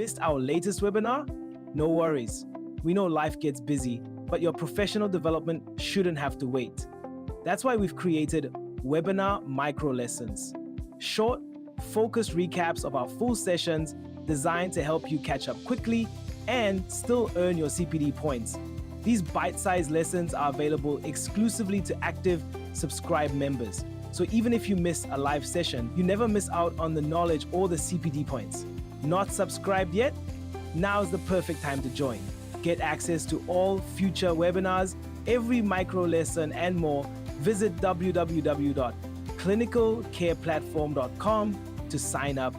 Missed our latest webinar? No worries. We know life gets busy, but your professional development shouldn't have to wait. That's why we've created webinar micro lessons. Short, focused recaps of our full sessions designed to help you catch up quickly and still earn your CPD points. These bite-sized lessons are available exclusively to active subscribe members. So even if you miss a live session, you never miss out on the knowledge or the CPD points. Not subscribed yet? Now's the perfect time to join. Get access to all future webinars, every micro lesson, and more. Visit www.clinicalcareplatform.com to sign up.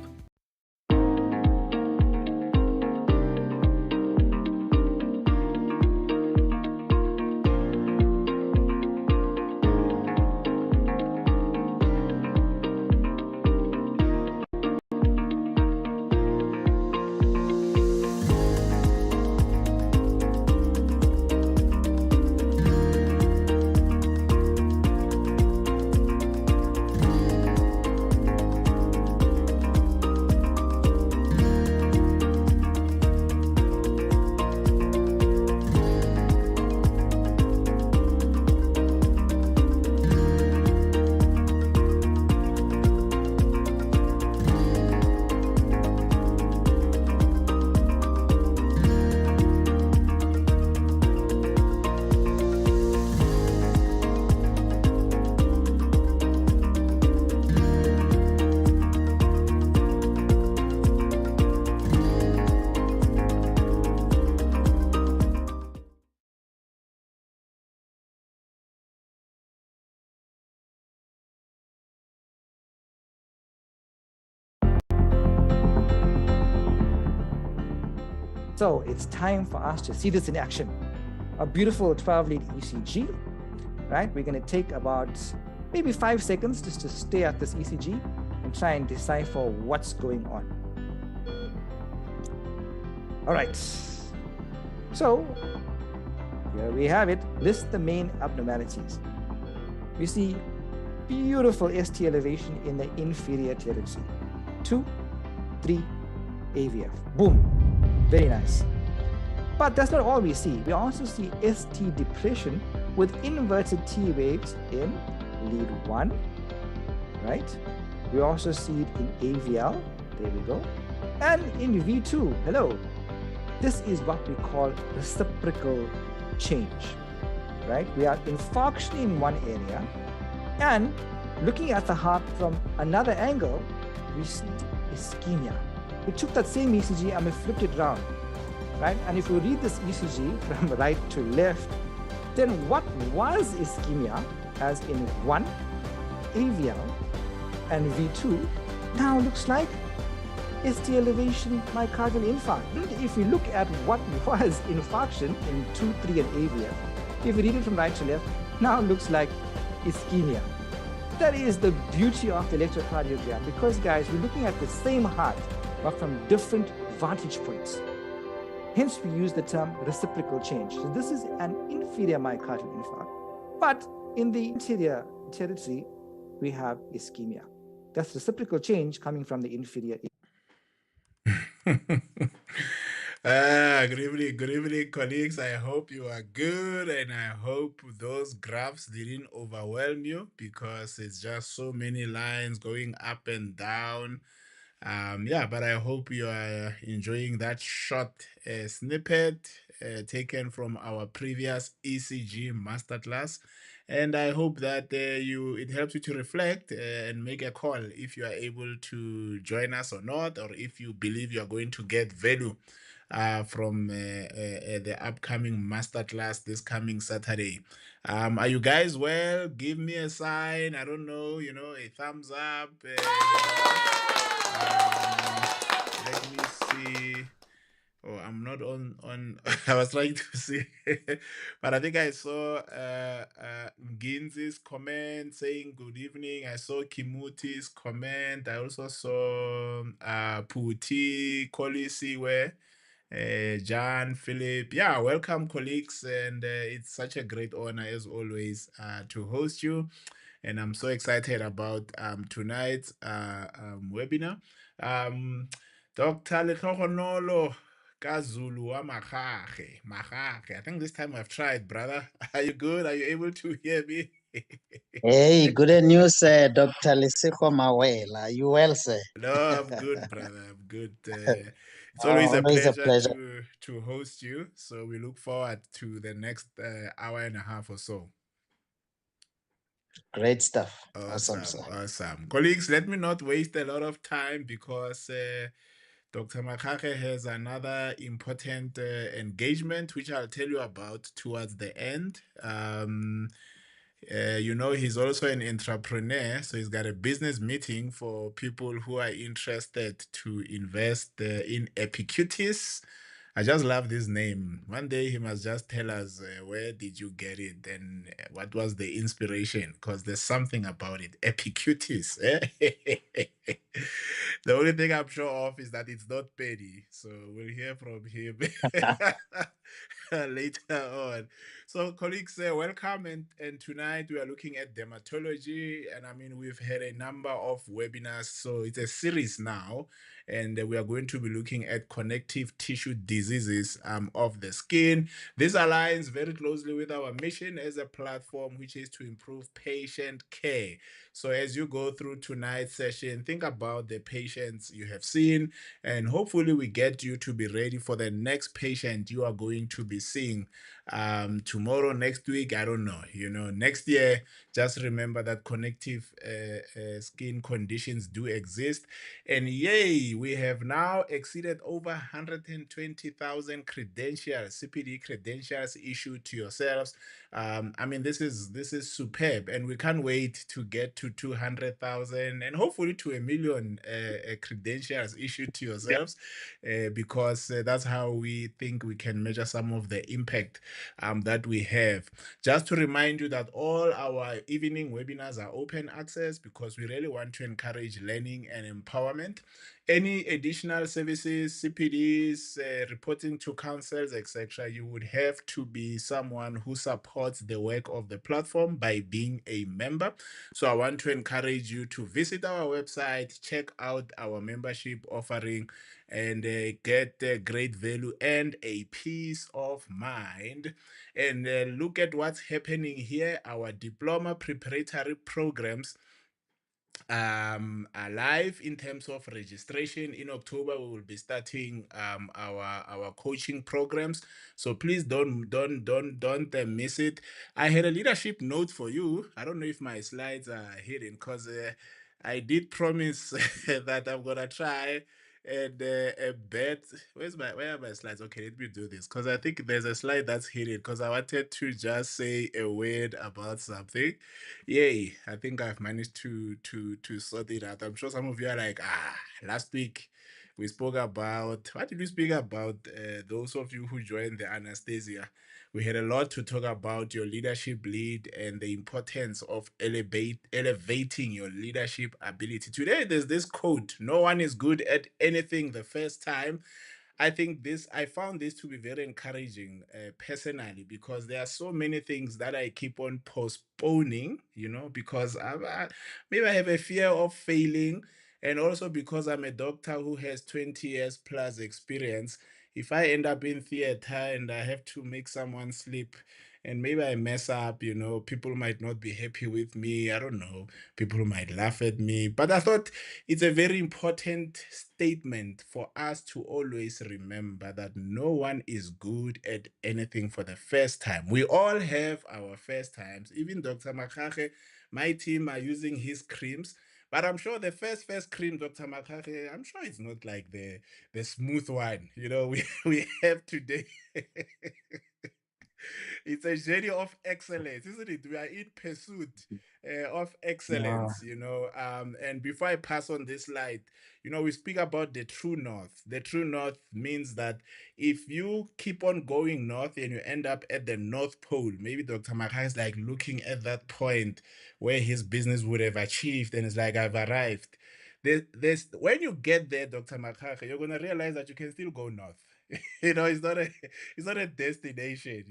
So it's time for us to see this in action. A beautiful 12-lead ECG, right? We're going to take about maybe 5 seconds just to stare at this ECG and try and decipher what's going on. All right. So here we have it. List the main abnormalities. We see beautiful ST elevation in the inferior territory. 2, 3, AVF. Boom. Very nice. But that's not all we see. We also see ST depression with inverted T waves in lead 1, right? We also see it in AVL. There we go. And in V2, hello. This is what we call reciprocal change, right? We are infarction in one area, and looking at the heart from another angle, we see ischemia. We took that same ECG and we flipped it around, right? And if we read this ECG from right to left, then what was ischemia, as in 1, AVL, and V2, now looks like ST elevation myocardial infarct. If we look at what was infarction in 2, 3, and AVL, if we read it from right to left, now looks like ischemia. That is the beauty of the electrocardiogram, because guys, we're looking at the same heart, but from different vantage points. Hence, we use the term reciprocal change. So this is an inferior myocardial infarct, but in the anterior territory, we have ischemia. That's reciprocal change coming from the inferior. Good evening, colleagues. I hope you are good, and I hope those graphs didn't overwhelm you, because it's just so many lines going up and down. Yeah, but I hope you are enjoying that short snippet taken from our previous ECG masterclass, and I hope that it helps you to reflect and make a call if you are able to join us or not, or if you believe you are going to get value from the upcoming masterclass this coming Saturday. Are you guys well? Give me a sign. I don't know, a thumbs up. Let me see. Oh, I'm not on. I was trying to see, but I think I saw Ginzi's comment saying good evening. I saw Kimuti's comment. I also saw Puti, Kolisi, where John, Philip. Yeah, welcome, colleagues, and it's such a great honor as always to host you. And I'm so excited about tonight's webinar. Dr. Letlhogonolo Kazulu wa Magage. Magage. I think this time I've tried, brother. Are you good? Are you able to hear me? Hey, good news, Dr. Lesego Mawela. You well, sir? No, I'm good, brother. I'm good. It's always a Always a pleasure pleasure. to host you. So we look forward to the next hour and a half or so. Great stuff. Awesome, Awesome, sir. awesome. Colleagues, let me not waste a lot of time because Dr. Makake has another important engagement, which I'll tell you about towards the end. He's also an entrepreneur, so he's got a business meeting for people who are interested to invest in Epicutis. I just love this name. One day he must just tell us where did you get it and what was the inspiration, because there's something about it. Epicutis. The only thing I'm sure of is that it's not petty. So we'll hear from him later on. So, colleagues, welcome. And tonight we are looking at dermatology. And I mean, we've had a number of webinars. So, it's a series now. And we are going to be looking at connective tissue diseases of the skin. This aligns very closely with our mission as a platform, which is to improve patient care. So, as you go through tonight's session, think about the patients you have seen, and hopefully, we get you to be ready for the next patient you are going to be seeing tomorrow, next week. I don't know, next year. Just remember that connective skin conditions do exist. And yay, we have now exceeded over 120,000 credentials, CPD credentials issued to yourselves. I mean, this is superb, and we can't wait to get to 200,000 and hopefully to a million credentials issued to yourselves, because that's how we think we can measure some of the impact that we have. Just to remind you that all our evening webinars are open access because we really want to encourage learning and empowerment. Any additional services, CPDs, reporting to councils, etc., you would have to be someone who supports the work of the platform by being a member. So I want to encourage you to visit our website, check out our membership offering, and get great value and a peace of mind. And look at what's happening here. Our diploma preparatory programs are live in terms of registration. In October we will be starting our coaching programs, so please don't miss it. I had a leadership note for you. I don't know if my slides are hidden, because I did promise that I'm gonna try and bet. Where are my slides? Okay, let me do this, because I think there's a slide that's hidden, because I wanted to just say a word about something. Yay, I think I've managed to sort it out. I'm sure some of you are like, last week we spoke about, what did we speak about? Those of you who joined the anesthesia, we had a lot to talk about your leadership lead and the importance of elevating your leadership ability. Today there's this quote: no one is good at anything the first time. I found this to be very encouraging personally, because there are so many things that I keep on postponing, because maybe I have a fear of failing, and also because I'm a doctor who has 20 years plus experience. If I end up in theater and I have to make someone sleep and maybe I mess up, people might not be happy with me. I don't know. People might laugh at me. But I thought it's a very important statement for us to always remember that no one is good at anything for the first time. We all have our first times. Even Dr. Makake, my team are using his creams. But I'm sure the first cream, Dr. Makake, I'm sure it's not like the smooth one, we have today. It's a journey of excellence, isn't it? We are in pursuit of Yeah. excellence, and before I pass on this slide, we speak about the true north. The true north means that if you keep on going north and you end up at the North Pole, maybe Dr. Makai is like looking at that point where his business would have achieved, and it's like, I've arrived. When you get there, Dr. Makaka, you're gonna realize that you can still go north. It's not a destination.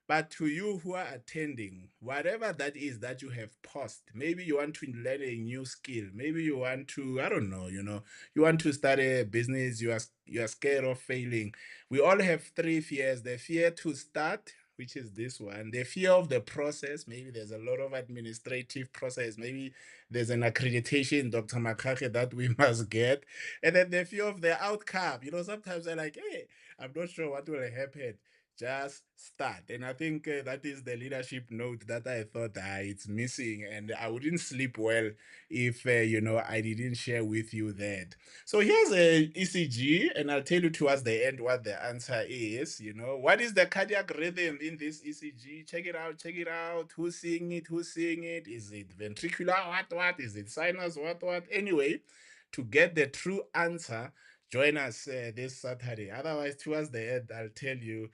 But to you who are attending, whatever that is that you have paused, maybe you want to learn a new skill, maybe you want to, I don't know, you want to start a business, you are scared of failing. We all have three fears: the fear to start, which is this one, the fear of the process. Maybe there's a lot of administrative process, maybe there's an accreditation, Dr. Makake, that we must get, and then the fear of the outcome. Sometimes they're like, hey, I'm not sure what will happen, just start. And I think that is the leadership note that I thought it's missing, and I wouldn't sleep well if I didn't share with you that. So here's a ECG, and I'll tell you towards the end what the answer is. What is the cardiac rhythm in this ECG? Check it out, check it out. Who's seeing it? Who's seeing it? Is it ventricular? What is it? Sinus? What? Anyway, to get the true answer, join us this Saturday. Otherwise, towards the end, I'll tell you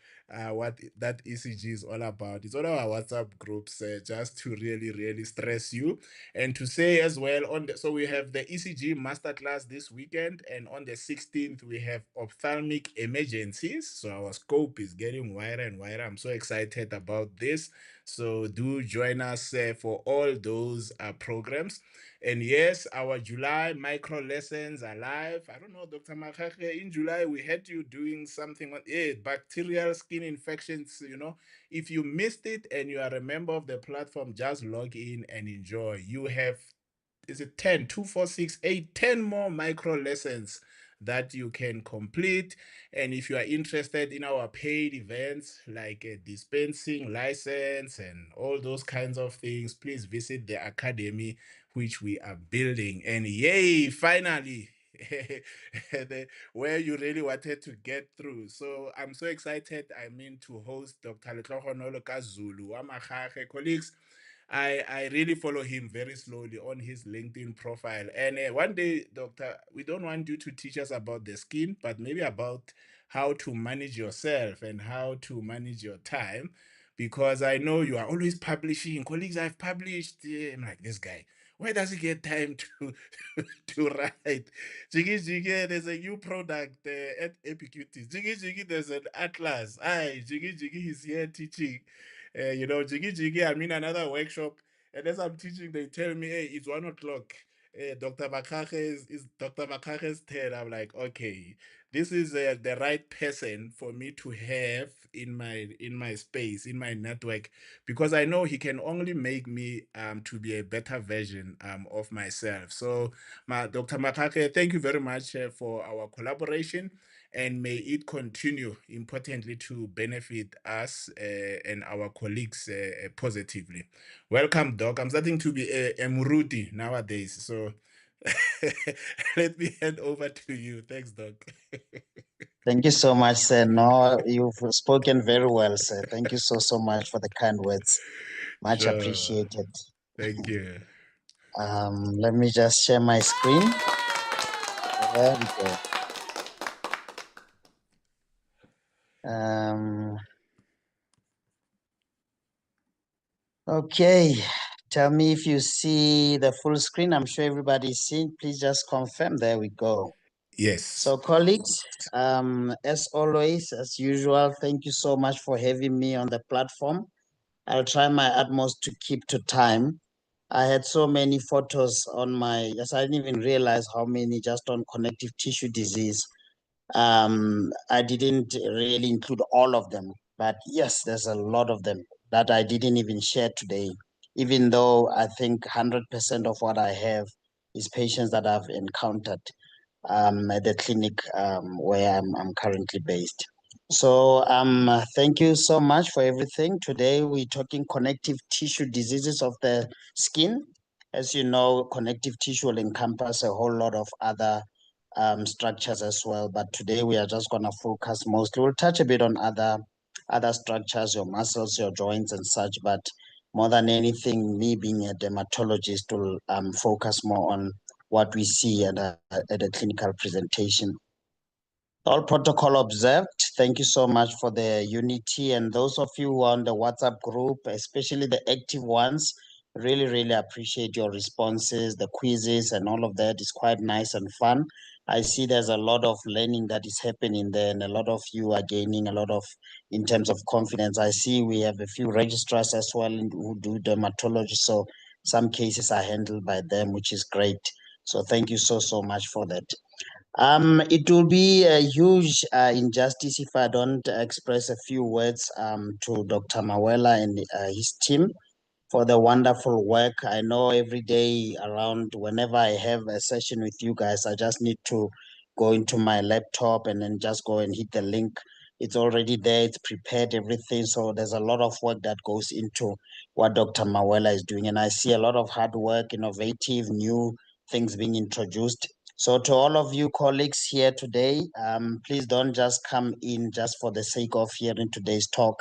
what that ECG is all about. It's all our WhatsApp groups, just to really, really stress you. And to say as well, so we have the ECG masterclass this weekend, and on the 16th, we have ophthalmic emergencies. So our scope is getting wider and wider. I'm so excited about this. So do join us for all those programs. And yes, our July micro lessons are live. I don't know, Dr. Makake, in July we had you doing something on bacterial skin infections. If you missed it and you are a member of the platform, just log in and enjoy. You have, is it 10, 2, 4, 6, 8, 10 more micro lessons that you can complete. And if you are interested in our paid events like a dispensing license and all those kinds of things, please visit the academy which we are building. And yay, finally, where you really wanted to get through. So I'm so excited. To host Dr. Letlogonolo Kazulu Wamagage. Colleagues, I really follow him very slowly on his LinkedIn profile. And one day, Doctor, we don't want you to teach us about the skin, but maybe about how to manage yourself and how to manage your time. Because I know you are always publishing. Colleagues, I've published. I'm like, this guy, where does he get time to to write? Jiggy Jiggy, there's a new product at Epicuties. Jiggy Jiggy, there's an atlas. Aye, Jiggy Jiggy is here teaching. Jiggy Jiggy, I'm in another workshop, and as I'm teaching, they tell me, hey, it's 1 o'clock. Dr. Bakake is Dr. Bakake's turn. I'm like, okay, this is the right person for me to have in my space, in my network, because I know he can only make me to be a better version of myself. So, Dr. Makake, thank you very much for our collaboration, and may it continue, importantly, to benefit us and our colleagues positively. Welcome, Doc. I'm starting to be a Muruti nowadays, so let me hand over to you. Thanks, Doc. Thank you so much, sir. No, you've spoken very well, sir. Thank you so much for the kind words. Much Sure. appreciated. Thank you. Let me just share my screen. There we go. Okay. Tell me if you see the full screen. I'm sure everybody's seeing. Please just confirm. There we go. Yes. So, colleagues, as always, as usual, thank you so much for having me on the platform. I'll try my utmost to keep to time. I had so many photos on yes, I didn't even realize how many just on connective tissue disease. I didn't really include all of them, but yes, there's a lot of them that I didn't even share today, even though I think 100% of what I have is patients that I've encountered at the clinic where I'm currently based. So thank you so much for everything. Today we're talking connective tissue diseases of the skin. As you know, connective tissue will encompass a whole lot of other structures as well. But today we are just going to focus mostly. We'll touch a bit on other structures, your muscles, your joints and such. But more than anything, me being a dermatologist will focus more on what we see at a clinical presentation. All protocol observed. Thank you so much for the unity. And those of you who are on the WhatsApp group, especially the active ones, Really, really appreciate your responses, the quizzes, and all of that is quite nice and fun. I see there's a lot of learning that is happening there, and a lot of you are gaining a lot of in terms of confidence. I see we have a few registrars as well who do dermatology, so some cases are handled by them, which is great. So thank you so much for that. It will be a huge injustice if I don't express a few words to Dr. Mawela and his team for the wonderful work. I know every day around, whenever I have a session with you guys, I just need to go into my laptop and then just go and hit the link. It's already there, it's prepared, everything. So there's a lot of work that goes into what Dr. Mawela is doing. And I see a lot of hard work, innovative, new things being introduced. So to all of you colleagues here today, please don't just come in just for the sake of hearing today's talk.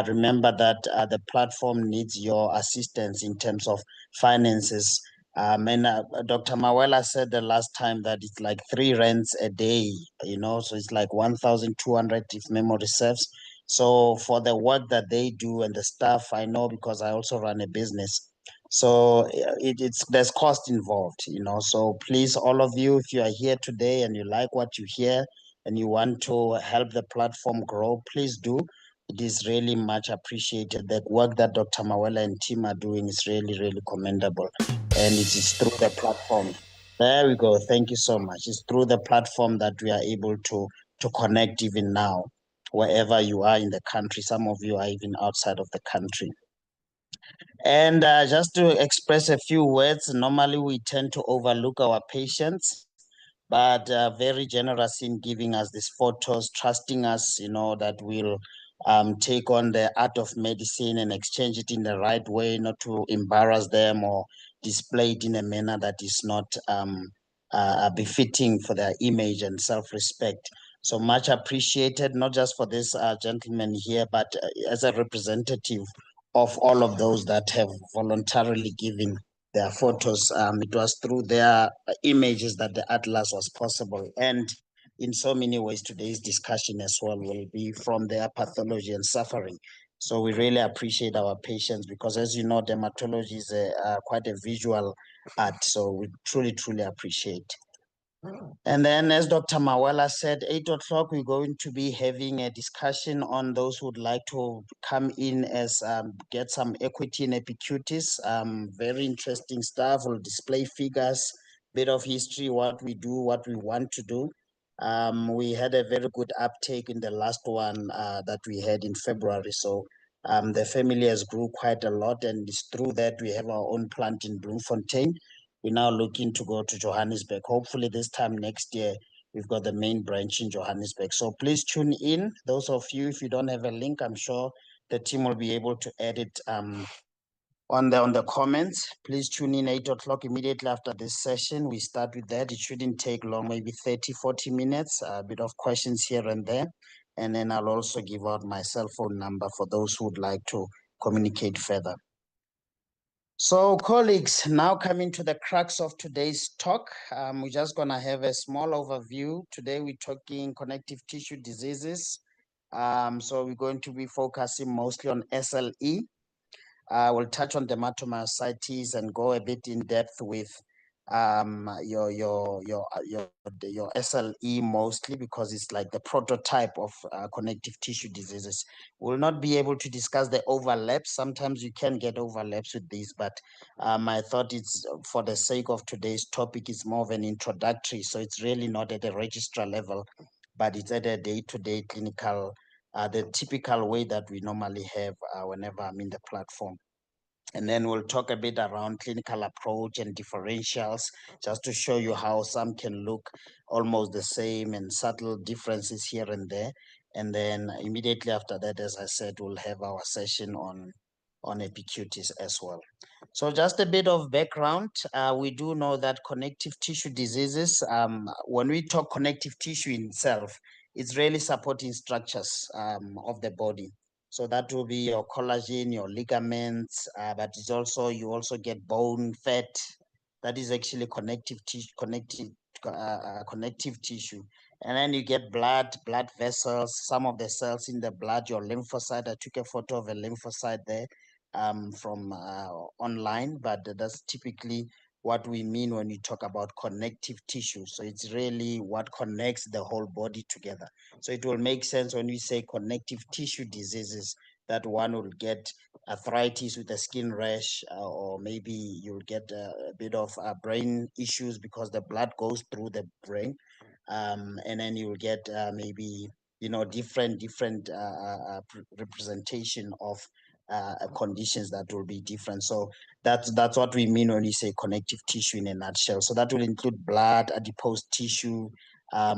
Remember that the platform needs your assistance in terms of finances. And Dr. Mawela said the last time that it's like 3 rents a day, so it's like 1,200 if memory serves. So for the work that they do and the staff, I know because I also run a business. So there's cost involved. So please, all of you, if you are here today and you like what you hear and you want to help the platform grow, please do. It is really much appreciated. The work that Dr. Mawela and team are doing is really, really commendable. And it is through the platform. There we go. Thank you so much. It's through the platform that we are able to connect even now, wherever you are in the country. Some of you are even outside of the country. And just to express a few words, normally we tend to overlook our patients, but very generous in giving us these photos, trusting us, that we'll take on the art of medicine and exchange it in the right way, not to embarrass them or display it in a manner that is not befitting for their image and self-respect. So much appreciated, not just for this gentleman here, but as a representative of all of those that have voluntarily given their photos. It was through their images that the atlas was possible. And in so many ways, today's discussion as well will be from their pathology and suffering. So we really appreciate our patients because, as you know, dermatology is quite a visual art. So we truly, truly appreciate. And then, as Dr. Mawela said, 8 o'clock, we're going to be having a discussion on those who would like to come in as get some equity in Epicutis. Very interesting stuff. We'll display figures, bit of history, what we do, what we want to do. We had a very good uptake in the last one that we had in February. So the family has grew quite a lot, and it's through that we have our own plant in Bloemfontein. We're now looking to go to Johannesburg. Hopefully this time next year, we've got the main branch in Johannesburg. So please tune in. Those of you, if you don't have a link, I'm sure the team will be able to add it on the comments. Please tune in 8 o'clock immediately after this session. We start with that. It shouldn't take long, maybe 30, 40 minutes, a bit of questions here and there. And then I'll also give out my cell phone number for those who would like to communicate further. So colleagues, now coming to the crux of today's talk, we're just gonna have a small overview. Today we're talking connective tissue diseases. So we're going to be focusing mostly on SLE. We'll touch on dermatomyositis and go a bit in depth with your SLE mostly because it's like the prototype of connective tissue diseases. We'll not be able to discuss the overlaps. Sometimes you can get overlaps with these, but I thought it's for the sake of today's topic, it's more of an introductory. So it's really not at a registrar level, but it's at a day-to-day clinical, the typical way that we normally have whenever I'm in the platform. And then we'll talk a bit around clinical approach and differentials, just to show you how some can look almost the same and subtle differences here and there. And then immediately after that, as I said, we'll have our session on epicutis as well. So just a bit of background. We do know that connective tissue diseases, when we talk connective tissue in itself, it's really supporting structures of the body. So that will be your collagen, your ligaments, but it's also, you also get bone, fat. That is actually connective tissue. And then you get blood vessels, some of the cells in the blood, your lymphocyte. I took a photo of a lymphocyte there. from online, but that's typically what we mean when we talk about connective tissue. So it's really what connects the whole body together. So it will make sense when we say connective tissue diseases that one will get arthritis with a skin rash, or maybe you'll get a bit of brain issues because the blood goes through the brain, and then you'll get maybe different representation of conditions that will be different. So that's what we mean when we say connective tissue in a nutshell. So that will include blood, adipose tissue.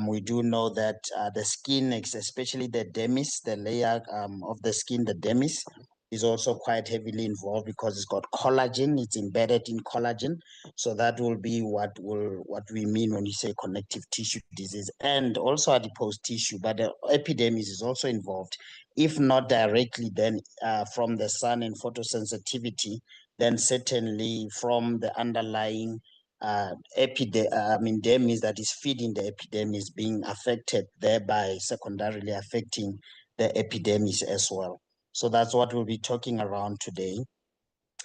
We do know that the skin, especially the dermis, the layer of the skin, the dermis, is also quite heavily involved because it's got collagen. It's embedded in collagen. So that will be what we mean when we say connective tissue disease, and also adipose tissue. But the epidermis is also involved, if not directly, then from the sun and photosensitivity, then certainly from the underlying dermis that is feeding the epidermis being affected, thereby secondarily affecting the epidermis as well. So that's what we'll be talking around today.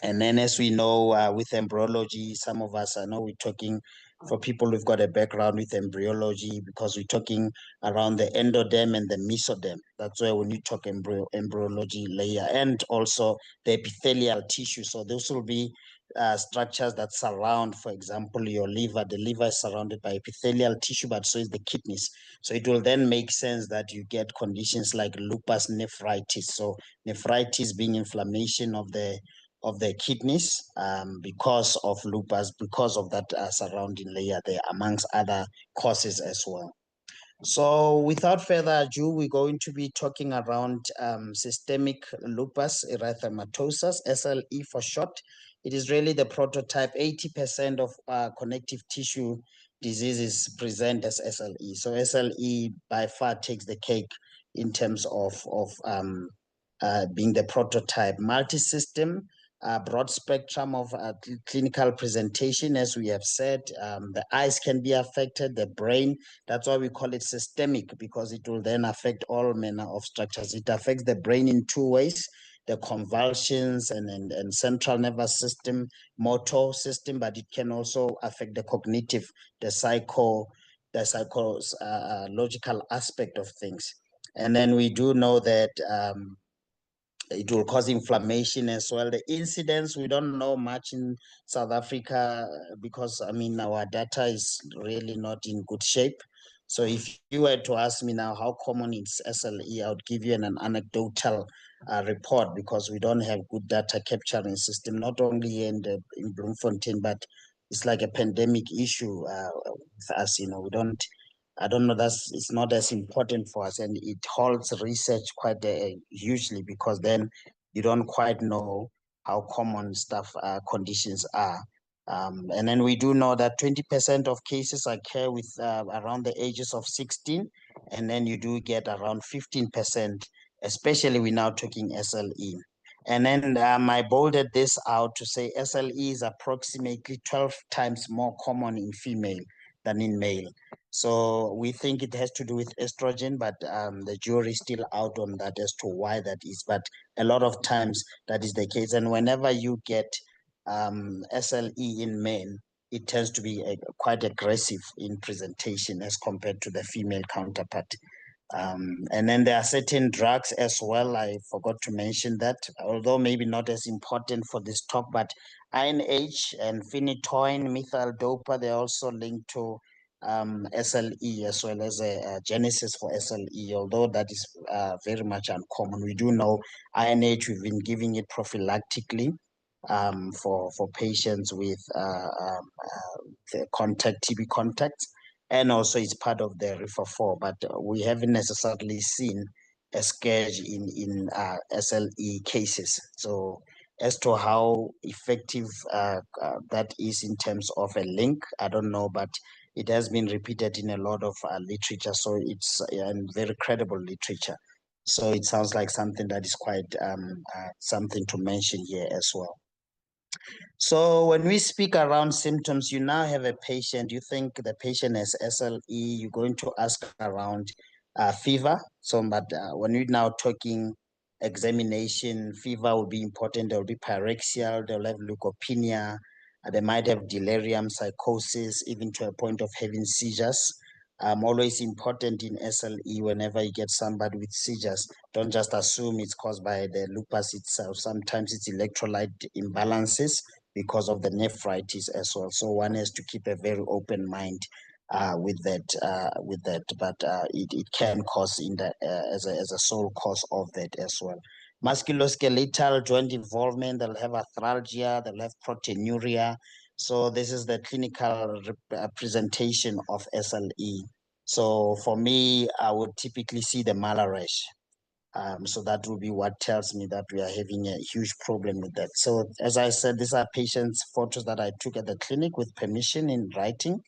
And then, as we know, with embryology, some of us, I know we're talking for people who've got a background with embryology, because we're talking around the endoderm and the mesoderm. That's where when you talk embryology layer, and also the epithelial tissue. So those will be structures that surround, for example, your liver. The liver is surrounded by epithelial tissue, but so is the kidneys. So it will then make sense that you get conditions like lupus nephritis. So nephritis being inflammation of the kidneys because of lupus, because of that surrounding layer there, amongst other causes as well. So without further ado, we're going to be talking around systemic lupus erythematosus, SLE for short. It is really the prototype. 80% of connective tissue diseases present as SLE. So SLE by far takes the cake in terms of being the prototype. Multi-system, broad spectrum of clinical presentation, as we have said. The eyes can be affected, the brain. That's why we call it systemic, because it will then affect all manner of structures. It affects the brain in two ways: the convulsions and central nervous system, motor system, but it can also affect the cognitive, the psychological aspect of things. And then we do know that it will cause inflammation as well. The incidence, we don't know much in South Africa because, our data is really not in good shape. So if you were to ask me now how common is SLE, I would give you an anecdotal report, because we don't have good data capturing system, not only in Bloemfontein, but it's like a pandemic issue with us. We don't. I don't know. It's not as important for us, and it holds research quite hugely, because then you don't quite know how common stuff conditions are. And then we do know that 20% of cases occur with around the ages of 16, and then you do get around 15%, especially we're now talking SLE. And then I bolded this out to say SLE is approximately 12 times more common in female than in male. So we think it has to do with estrogen, but the jury is still out on that as to why that is. But a lot of times that is the case. And whenever you get SLE in men, it tends to be quite aggressive in presentation as compared to the female counterpart. And then there are certain drugs as well. I forgot to mention that, although maybe not as important for this talk, but INH and phenytoin, methyl dopa, they're also linked to SLE, as well as a genesis for SLE, although that is very much uncommon. We do know INH, we've been giving it prophylactically for patients with the TB contacts, and also it's part of the refer 4, but we haven't necessarily seen a scourge in SLE cases. So as to how effective that is in terms of a link, I don't know, but it has been repeated in a lot of literature, so it's very credible literature. So it sounds like something that is quite something to mention here as well. So when we speak around symptoms, you now have a patient, you think the patient has SLE, you're going to ask around fever. So, but when we're now talking examination. Fever will be important. There will be pyrexia. They'll have leukopenia. They might have delirium, psychosis, even to a point of having seizures. Always important in SLE, whenever you get somebody with seizures, don't just assume it's caused by the lupus itself. Sometimes it's electrolyte imbalances because of the nephritis as well. So one has to keep a very open mind with that. But it can cause in the as a sole cause of that as well. Musculoskeletal joint involvement, they'll have arthralgia, they'll have proteinuria. So this is the clinical presentation of SLE. So for me, I would typically see the malarash. So that will be what tells me that we are having a huge problem with that. So as I said, these are patients' photos that I took at the clinic with permission in writing.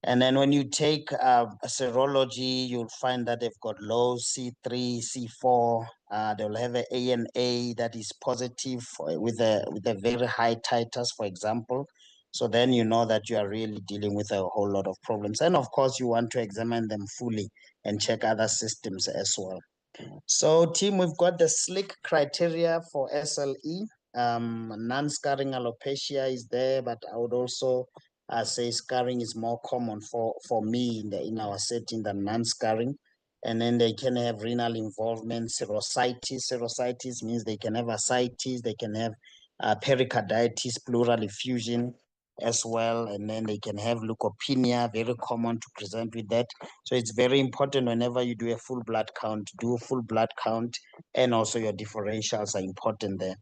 And then when you take a serology, you'll find that they've got low C3, C4. They'll have an ANA that is positive with a very high titers, for example. So then you know that you are really dealing with a whole lot of problems. And of course, you want to examine them fully and check other systems as well. So, team, we've got the SLIC criteria for SLE. Non-scarring alopecia is there, but I would also say scarring is more common for me in our setting than non-scarring. And then they can have renal involvement, serositis. Serositis means they can have ascites, they can have pericarditis, pleural effusion as well, and then they can have leukopenia, very common to present with that. So it's very important whenever you do a full blood count, do a full blood count, and also your differentials are important there.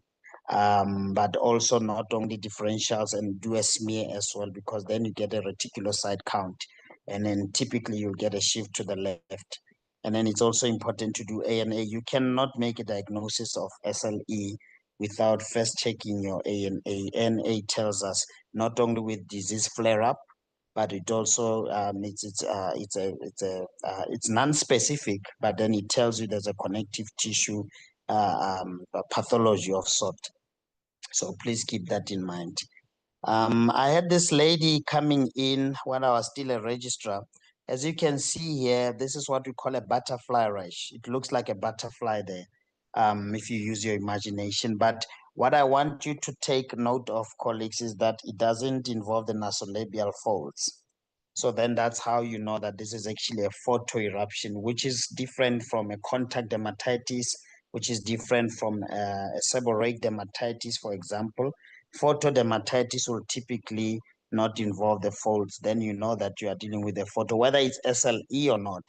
But also not only differentials, and do a smear as well, because then you get a reticulocyte count, and then typically you'll get a shift to the left. And then it's also important to do ANA. You cannot make a diagnosis of SLE without first checking your ANA. ANA tells us not only with disease flare up, but it also it's non-specific, but then it tells you there's a connective tissue pathology of sort. So please keep that in mind. I had this lady coming in when I was still a registrar. As you can see here, this is what we call a butterfly rash. It looks like a butterfly there, if you use your imagination. But what I want you to take note of, colleagues, is that it doesn't involve the nasolabial folds. So then that's how you know that this is actually a photoeruption, which is different from a contact dermatitis, which is different from a seborrheic dermatitis, for example. Photodermatitis will typically not involve the folds. Then you know that you are dealing with a photo. Whether it's SLE or not,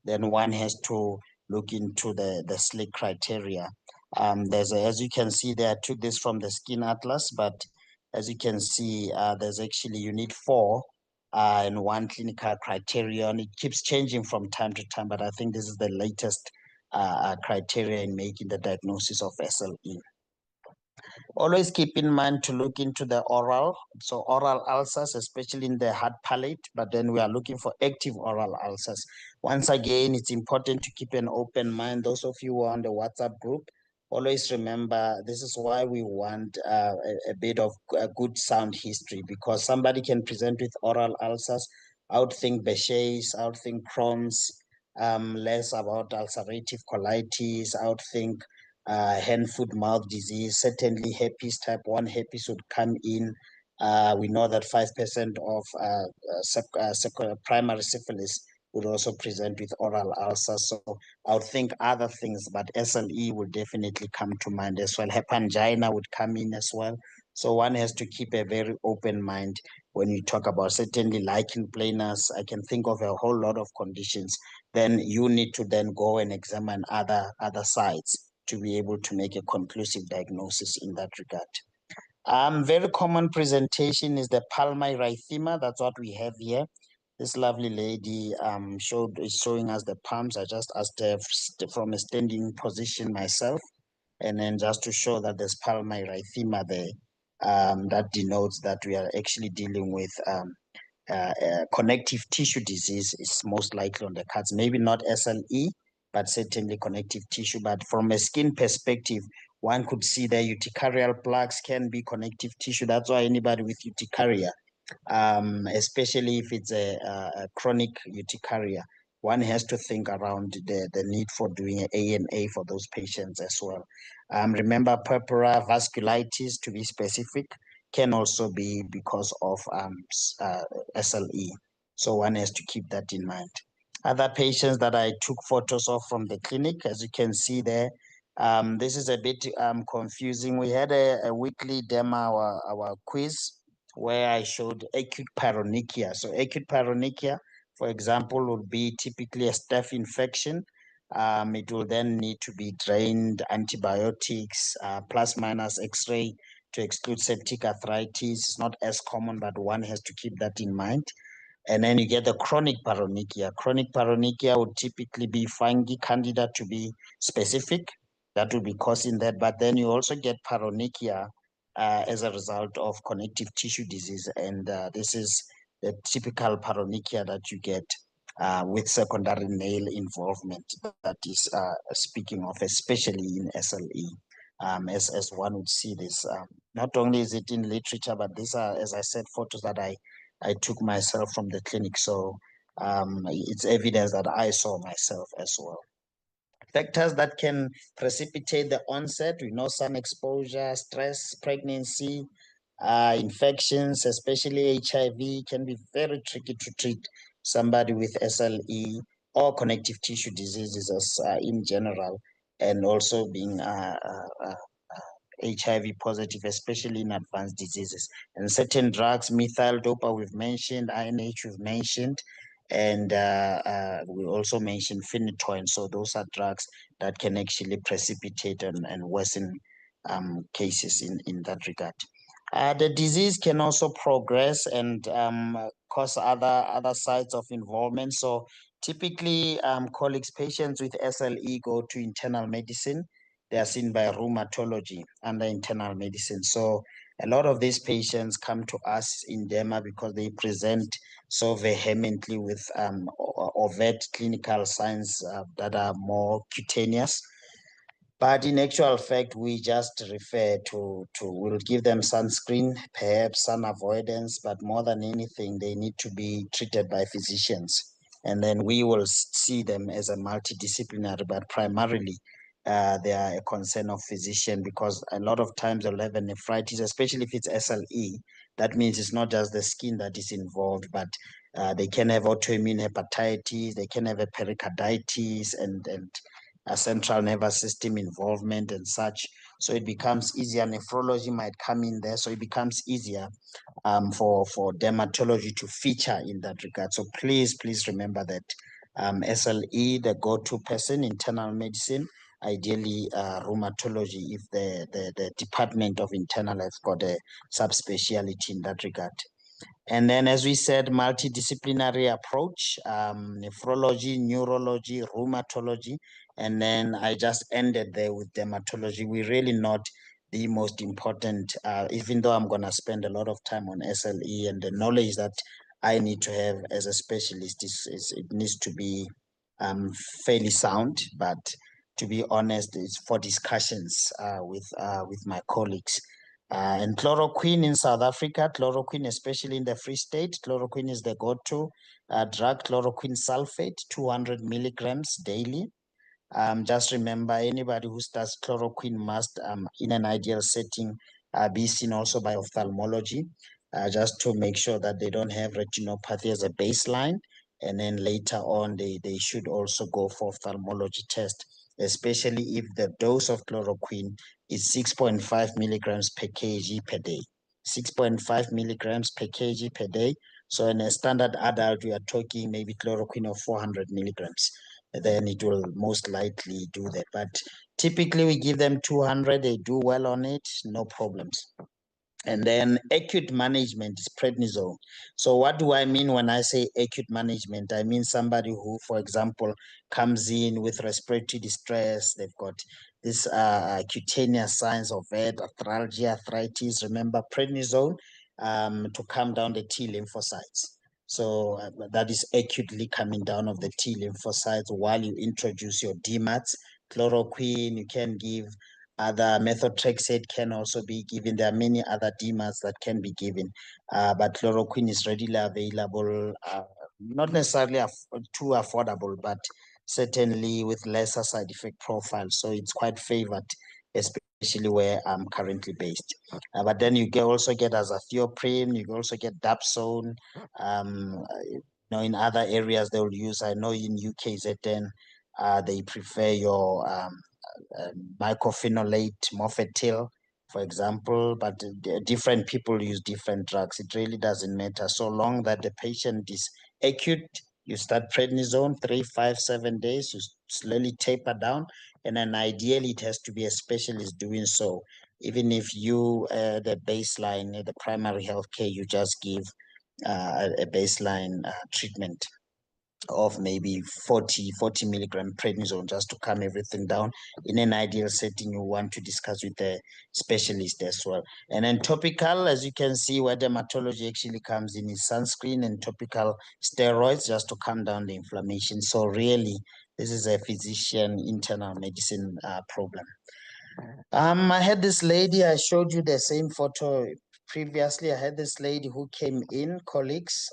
then one has to look into the SLIC criteria. As you can see there, I took this from the Skin Atlas, but as you can see, there's actually, you need 4 and 1 clinical criterion. It keeps changing from time to time, but I think this is the latest criteria in making the diagnosis of SLE. Always keep in mind to look into the oral, so oral ulcers, especially in the hard palate, but then we are looking for active oral ulcers. Once again, it's important to keep an open mind. Those of you who are on the WhatsApp group, always remember, this is why we want a bit of a good sound history, because somebody can present with oral ulcers. I would think Behçet's, I would think Crohn's, less about ulcerative colitis. I would think hand, foot, mouth disease. Certainly herpes type 1 herpes would come in. We know that 5% of primary syphilis would also present with oral ulcers. So I would think other things, but SLE would definitely come to mind as well. Hepangina would come in as well. So one has to keep a very open mind when you talk about certainly lichen planus. I can think of a whole lot of conditions. Then you need to then go and examine other sites to be able to make a conclusive diagnosis in that regard. Very common presentation is the palmar erythema. That's what we have here. This lovely lady is showing us the palms. I just asked her from a standing position myself, and then just to show that there's palmar erythema there, that denotes that we are actually dealing with connective tissue disease is most likely on the cards. Maybe not SLE, but certainly connective tissue. But from a skin perspective, one could see the urticarial plaques can be connective tissue. That's why anybody with urticaria, especially if it's a chronic urticaria, one has to think around the need for doing an ANA for those patients as well. Remember, purpura vasculitis, to be specific, can also be because of SLE. So one has to keep that in mind. Other patients that I took photos of from the clinic, as you can see there, this is a bit confusing. We had a weekly demo, our quiz, where I showed acute pyronychia. So acute pyronychia, for example, would be typically a staph infection. It will then need to be drained, antibiotics, plus minus X-ray to exclude septic arthritis. It's not as common, but one has to keep that in mind. And then you get the chronic pyronychia. Chronic pyronychia would typically be fungi candida, to be specific. That would be causing that. But then you also get pyronychia as a result of connective tissue disease. And this is the typical pyronychia that you get with secondary nail involvement. That is speaking of, especially in SLE. As one would see this. Not only is it in literature, but these are, as I said, photos that I took myself from the clinic. So it's evidence that I saw myself as well. Factors that can precipitate the onset, we know sun exposure, stress, pregnancy, infections, especially HIV, can be very tricky to treat somebody with SLE or connective tissue diseases in general, and also being HIV positive, especially in advanced diseases. And certain drugs, methyl dopa we've mentioned, INH we've mentioned, and we also mentioned phenytoin. So those are drugs that can actually precipitate and worsen cases in that regard. The disease can also progress and cause other sites of involvement. So typically, colleagues, patients with SLE go to internal medicine. They are seen by rheumatology under internal medicine. So a lot of these patients come to us in Derma because they present so vehemently with overt clinical signs that are more cutaneous. But in actual fact, we just refer we'll give them sunscreen, perhaps sun avoidance, but more than anything, they need to be treated by physicians. And then we will see them as a multidisciplinary, but primarily they are a concern of physician, because a lot of times they'll have a nephritis, especially if it's SLE. That means it's not just the skin that is involved, but they can have autoimmune hepatitis, they can have a pericarditis, and a central nervous system involvement and such. So it becomes easier. Nephrology might come in there, so it becomes easier for dermatology to feature in that regard. So please remember that SLE, the go-to person, internal medicine, ideally rheumatology, if the Department of Internal has got a subspecialty in that regard. And then, as we said, multidisciplinary approach, nephrology, neurology, rheumatology. And then I just ended there with dermatology. We're really not the most important, even though I'm going to spend a lot of time on SLE, and the knowledge that I need to have as a specialist it needs to be fairly sound. But to be honest, it's for discussions with my colleagues. And chloroquine in South Africa, chloroquine, especially in the Free State, chloroquine is the go-to drug, chloroquine sulfate, 200 milligrams daily. Just remember, anybody who starts chloroquine must, in an ideal setting, be seen also by ophthalmology, just to make sure that they don't have retinopathy as a baseline. And then later on, they should also go for ophthalmology test, especially if the dose of chloroquine is 6.5 milligrams per kg per day. 6.5 milligrams per kg per day. So in a standard adult, we are talking maybe chloroquine of 400 milligrams. Then it will most likely do that. But typically we give them 200, they do well on it, no problems. And then acute management is prednisone. So what do I mean when I say acute management? I mean somebody who, for example, comes in with respiratory distress. They've got this cutaneous signs of arthralgia, arthritis. Remember prednisone to calm down the T lymphocytes. So that is acutely coming down of the T lymphocytes while you introduce your DMATs. Chloroquine, you can give other methotrexate can also be given. There are many other DMARDs that can be given, but chloroquine is readily available not necessarily too affordable, but certainly with lesser side effect profile. So it's quite favored, especially where I'm currently based. But then you can also get azathioprine, you can also get dapsone. In other areas they will use, I know in UKZN, they prefer your mycophenolate, mofetil, for example, but different people use different drugs. It really doesn't matter. So long that the patient is acute, you start prednisone 3, 5, 7 days, you slowly taper down, and then ideally it has to be a specialist doing so. Even if you, the baseline, the primary health care, you just give a baseline treatment of maybe 40 milligram prednisone just to calm everything down. In an ideal setting, you want to discuss with the specialist as well. And then topical, as you can see, where dermatology actually comes in, is sunscreen and topical steroids just to calm down the inflammation. So really, this is a physician internal medicine problem. I had this lady, I showed you the same photo previously. I had this lady who came in, colleagues.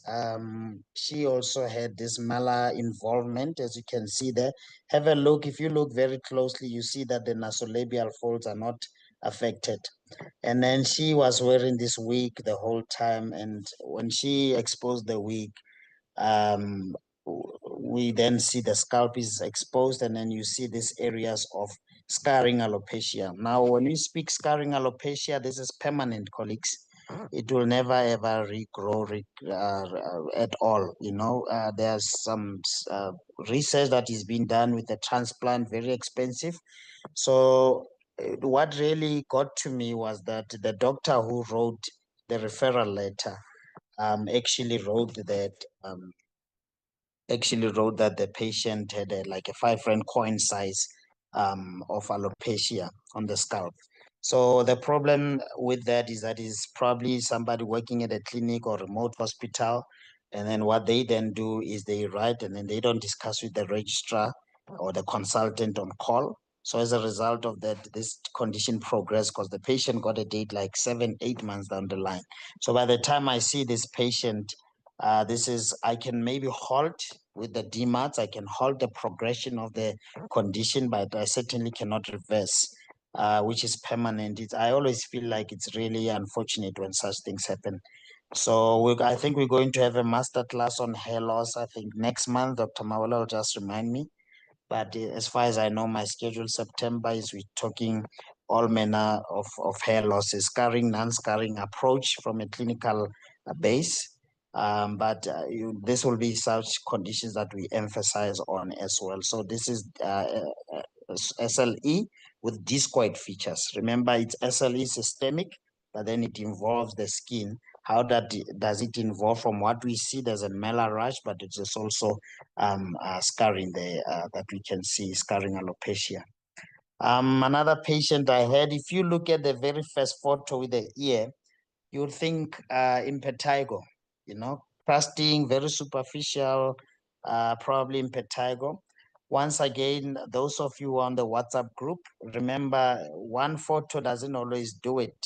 She also had this malar involvement, as you can see there. Have a look. If you look very closely, you see that the nasolabial folds are not affected. And then she was wearing this wig the whole time. And when she exposed the wig, um, we then see the scalp is exposed, and then you see these areas of scarring alopecia. Now, when we speak scarring alopecia, this is permanent, colleagues. It will never ever regrow at all. There's some research that is being done with the transplant, very expensive. So, what really got to me was that the doctor who wrote the referral letter actually wrote that the patient had like a 5 rand coin size of alopecia on the scalp. So the problem with that is probably somebody working at a clinic or remote hospital, and then what they then do is they write and then they don't discuss with the registrar or the consultant on call. So as a result of that, this condition progressed because the patient got a date like 7, 8 months down the line. So by the time I see this patient, I can maybe halt with the DMARDs, I can halt the progression of the condition, but I certainly cannot reverse, which is permanent. I always feel like it's really unfortunate when such things happen. So I think we're going to have a master class on hair loss. I think next month, Dr. Mawala will just remind me. But as far as I know, my schedule September is we're talking all manner of hair losses, scarring, non-scarring approach from a clinical base. This will be such conditions that we emphasize on as well. So this is SLE with discoid features. Remember, it's SLE systemic, but then it involves the skin. How does it involve? From what we see, there's a malar rash, but it is also scarring there that we can see, scarring alopecia. Another patient I had, if you look at the very first photo with the ear, you would think impetigo, crusting, very superficial, probably impetigo. Once again, those of you on the WhatsApp group, remember one photo doesn't always do it.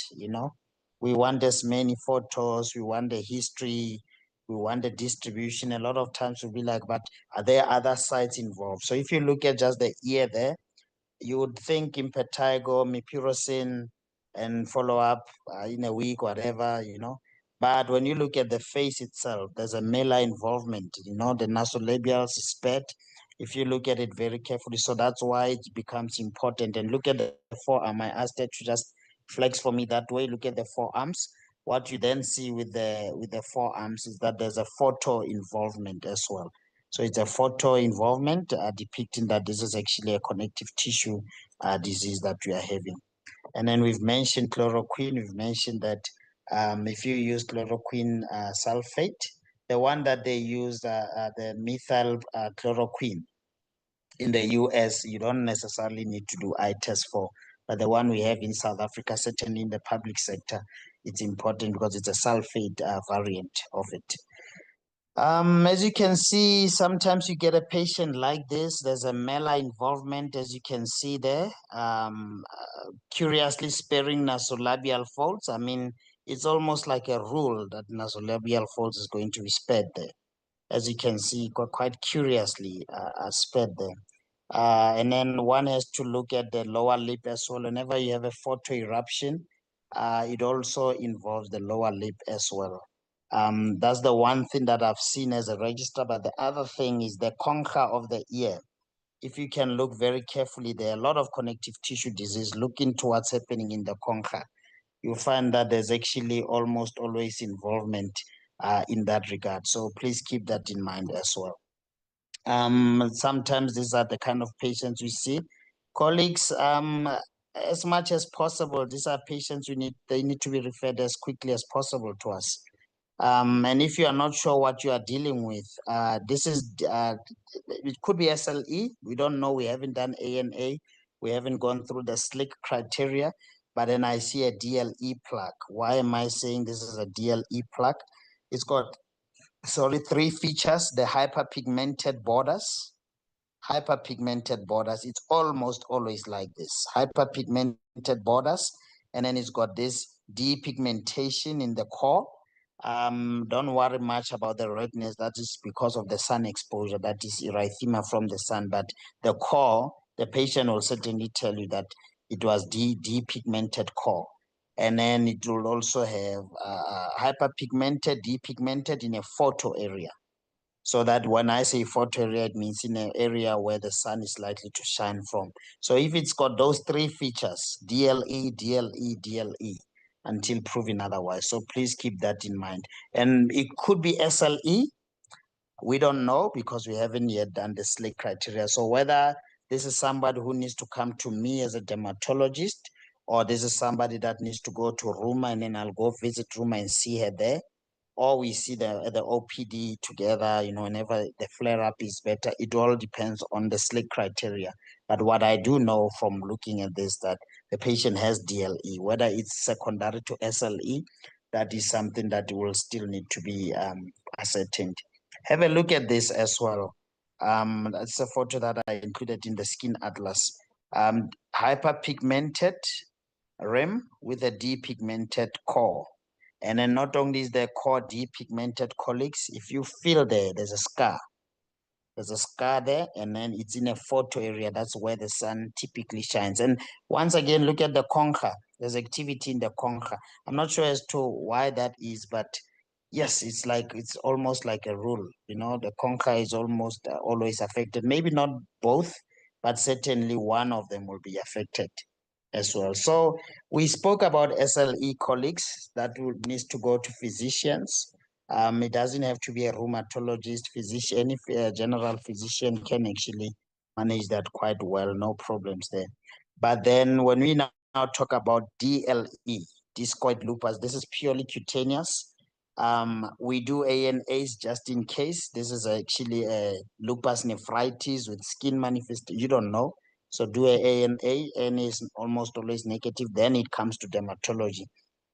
We want as many photos, we want the history, we want the distribution. A lot of times we'll be like, but are there other sites involved? So if you look at just the ear there, you would think impetigo, mipirocin, and follow up in a week, whatever. But when you look at the face itself, there's a malar involvement, the nasolabials is spared. If you look at it very carefully, so that's why it becomes important. And look at the forearm. I asked her to just flex for me that way. Look at the forearms. What you then see with the forearms is that there's a photo involvement as well. So it's a photo involvement depicting that this is actually a connective tissue disease that we are having. And then we've mentioned chloroquine. We've mentioned that if you use chloroquine sulfate, the one that they use, the methyl chloroquine in the US, you don't necessarily need to do eye test for. But the one we have in South Africa, certainly in the public sector, it's important because it's a sulfate variant of it. As you can see, sometimes you get a patient like this. There's a malar involvement, as you can see there. Curiously sparing nasolabial folds. I mean, it's almost like a rule that nasolabial folds is going to be spared there. as you can see, quite curiously spread there. And then one has to look at the lower lip as well. Whenever you have a photo eruption, it also involves the lower lip as well. That's the one thing that I've seen as a register. But the other thing is the concha of the ear. If you can look very carefully, there are a lot of connective tissue disease. Look into what's happening in the concha. You'll find that there's actually almost always involvement in that regard. So please keep that in mind as well. Sometimes these are the kind of patients we see. Colleagues, as much as possible, these are patients they need to be referred as quickly as possible to us. And if you are not sure what you are dealing with, it could be SLE. We don't know. We haven't done ANA. We haven't gone through the SLIC criteria. But then I see a DLE plaque. Why am I saying this is a DLE plaque? It's got, sorry, three features: the hyperpigmented borders. It's almost always like this: hyperpigmented borders, and then it's got this depigmentation in the core. Don't worry much about the redness. That is because of the sun exposure. That is erythema from the sun. But the core, the patient will certainly tell you that it was depigmented core. And then it will also have hyperpigmented, depigmented in a photo area. So that when I say photo area, it means in an area where the sun is likely to shine from. So if it's got those three features, DLE, DLE, DLE, until proven otherwise. So please keep that in mind. And it could be SLE. We don't know because we haven't yet done the SLIC criteria. So whether this is somebody who needs to come to me as a dermatologist, or this is somebody that needs to go to Ruma and then I'll go visit Ruma and see her there, or we see the OPD together, whenever the flare-up is better. It all depends on the SLIC criteria. But what I do know from looking at this, that the patient has DLE, whether it's secondary to SLE, that is something that will still need to be ascertained. Have a look at this as well. That's a photo that I included in the skin atlas. Hyperpigmented rim with a depigmented core. And then not only is there core depigmented, colleagues, if you feel there's a scar. There's a scar there, and then it's in a photo area. That's where the sun typically shines. And once again, look at the concha. There's activity in the concha. I'm not sure as to why that is, but yes, it's almost like a rule. The concha is almost always affected. Maybe not both, but certainly one of them will be affected as well. So we spoke about SLE, colleagues, that would needs to go to physicians. It doesn't have to be a rheumatologist, physician. Any general physician can actually manage that quite well, no problems there. But then when we now talk about DLE, discoid lupus, this is purely cutaneous. We do ANAs just in case. This is actually a lupus nephritis with skin manifestation. You don't know. So do a ANA, and is almost always negative. Then it comes to dermatology.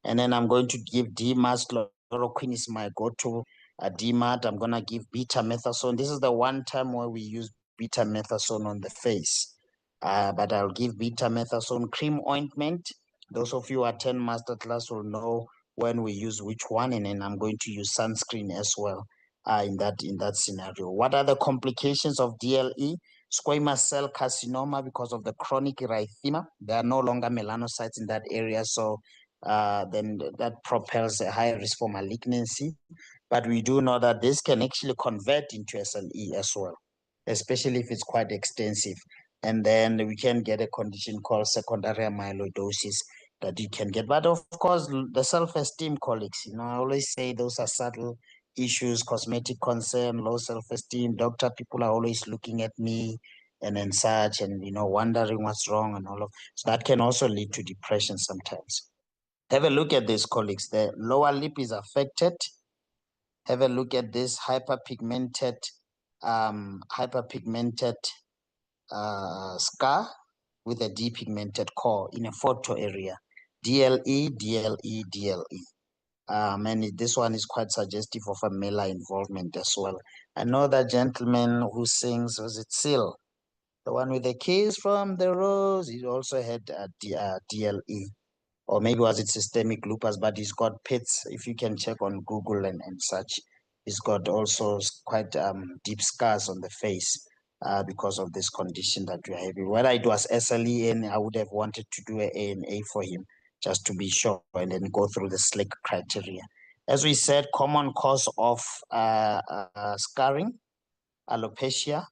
And then I'm going to give DMARS. Chloroquine is my go-to DMARD. I'm going to give betamethasone. This is the one time where we use betamethasone on the face. But I'll give betamethasone cream ointment. Those of you who attend masterclass will know when we use which one, and then I'm going to use sunscreen as well in that scenario. What are the complications of DLE? Squamous cell carcinoma because of the chronic erythema. There are no longer melanocytes in that area, so then that propels a higher risk for malignancy. But we do know that this can actually convert into SLE as well, especially if it's quite extensive. And then we can get a condition called secondary amyloidosis that you can get. But of course, the self-esteem, colleagues, I always say those are subtle issues: cosmetic concern, low self-esteem. Doctor people are always looking at me and then such, and wondering what's wrong and all of. So that can also lead to depression sometimes. Have a look at this, colleagues. The lower lip is affected. Have a look at this hyperpigmented scar with a depigmented core in a photo area. DLE, DLE, DLE. And this one is quite suggestive of a malar involvement as well. I know that gentleman who sings, was it Seal? The one with the kiss from the rose, he also had a DLE. Or maybe was it systemic lupus, but he's got pits, if you can check on Google and such. He's got also quite deep scars on the face because of this condition that we're having. Whether it was SLEN, I would have wanted to do an ANA for him just to be sure and then go through the SLIC criteria. As we said, common cause of scarring, alopecia,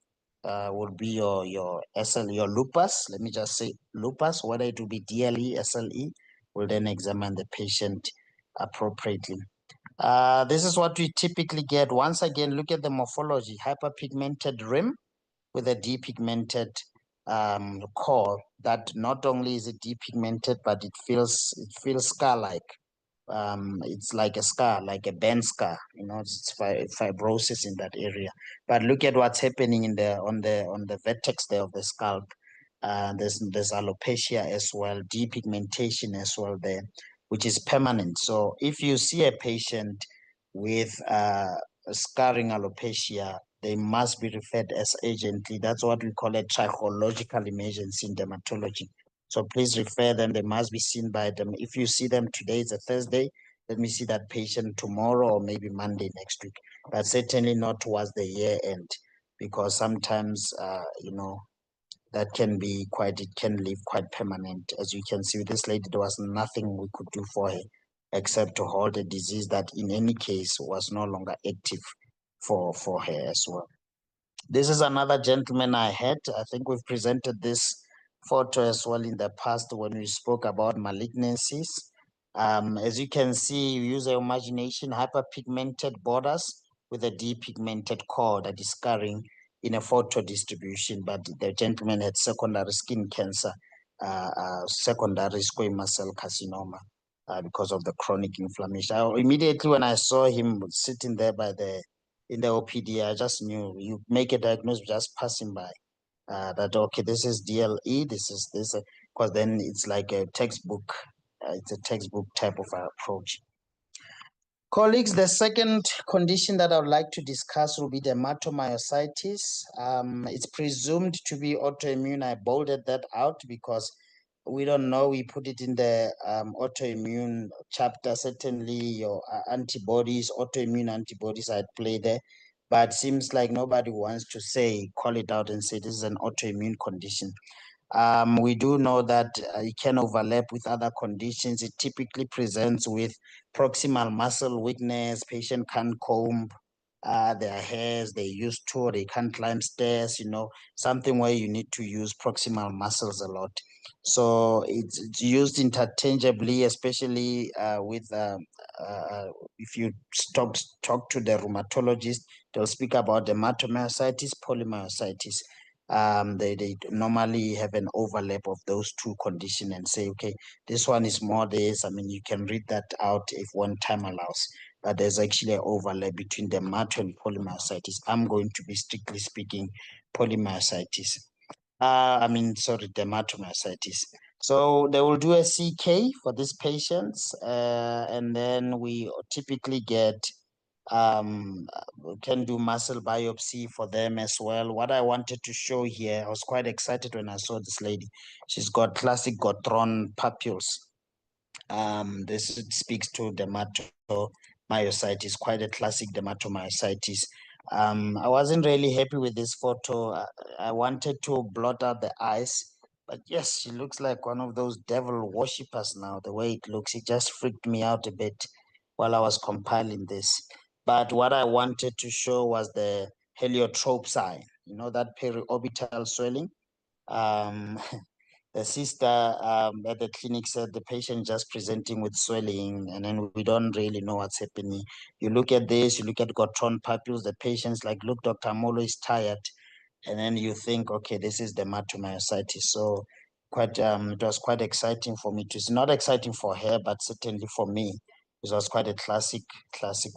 will be your SL, your lupus. Let me just say lupus, whether it will be DLE, SLE, we'll then examine the patient appropriately. This is what we typically get. Once again, look at the morphology, hyperpigmented rim with a depigmented core. That not only is it depigmented, but it feels scar-like. It's like a scar, like a burn scar. It's fibrosis in that area. But look at what's happening in the on the vertex there of the scalp. There's alopecia as well, depigmentation as well there, which is permanent. So if you see a patient with scarring alopecia, they must be referred as urgently. That's what we call a trichological emergency in dermatology. So please refer them. They must be seen by them. If you see them today, it's a Thursday. Let me see that patient tomorrow or maybe Monday next week, but certainly not towards the year end, because sometimes, that can be it can leave quite permanent. As you can see with this lady, there was nothing we could do for her except to hold a disease that in any case was no longer active for her as well. This is another gentleman I had. I think we've presented this photo as well in the past when we spoke about malignancies. As you can see, you use your imagination, hyperpigmented borders with a depigmented core that is scarring in a photo distribution, but the gentleman had secondary skin cancer, secondary squamous cell carcinoma, because of the chronic inflammation. Immediately when I saw him sitting there in the OPD, I just knew you make a diagnosis just passing by. That okay, this is DLE, this is this, because then it's like a textbook. It's a textbook type of approach. Colleagues, the second condition that I would like to discuss will be dermatomyositis. It's presumed to be autoimmune. I bolded that out because we don't know. We put it in the autoimmune chapter. Certainly, your antibodies, autoimmune antibodies, I'd play there. But seems like nobody wants to call it out and say this is an autoimmune condition. We do know that it can overlap with other conditions. It typically presents with proximal muscle weakness. Patient can't comb their hairs, they used to, they can't climb stairs, something where you need to use proximal muscles a lot. So it's used interchangeably, especially with if you talk to the rheumatologist, they'll speak about dermatomyositis, polymyositis. They normally have an overlap of those two conditions and say, okay, this one is more this. I mean, you can read that out if one time allows, but there's actually an overlap between dermato and polymyositis. I'm going to be strictly speaking polymyositis. Dermatomyositis. So they will do a CK for these patients, and then we typically can do muscle biopsy for them as well. What I wanted to show here, I was quite excited when I saw this lady. She's got classic Gottron papules. This speaks to dermatomyositis, quite a classic dermatomyositis. I wasn't really happy with this photo. I wanted to blot out the eyes, but yes, she looks like one of those devil worshippers now. The way it looks, it just freaked me out a bit while I was compiling this. But what I wanted to show was the heliotrope sign, that periorbital swelling. Um, the sister at the clinic said the patient just presenting with swelling, and then we don't really know what's happening. You look at this, you look at Gottron papules, the patient's like, look, Dr. Amolo is tired. And then you think, okay, this is dermatomyositis. So it was quite exciting for me. It's not exciting for her, but certainly for me, it was quite a classic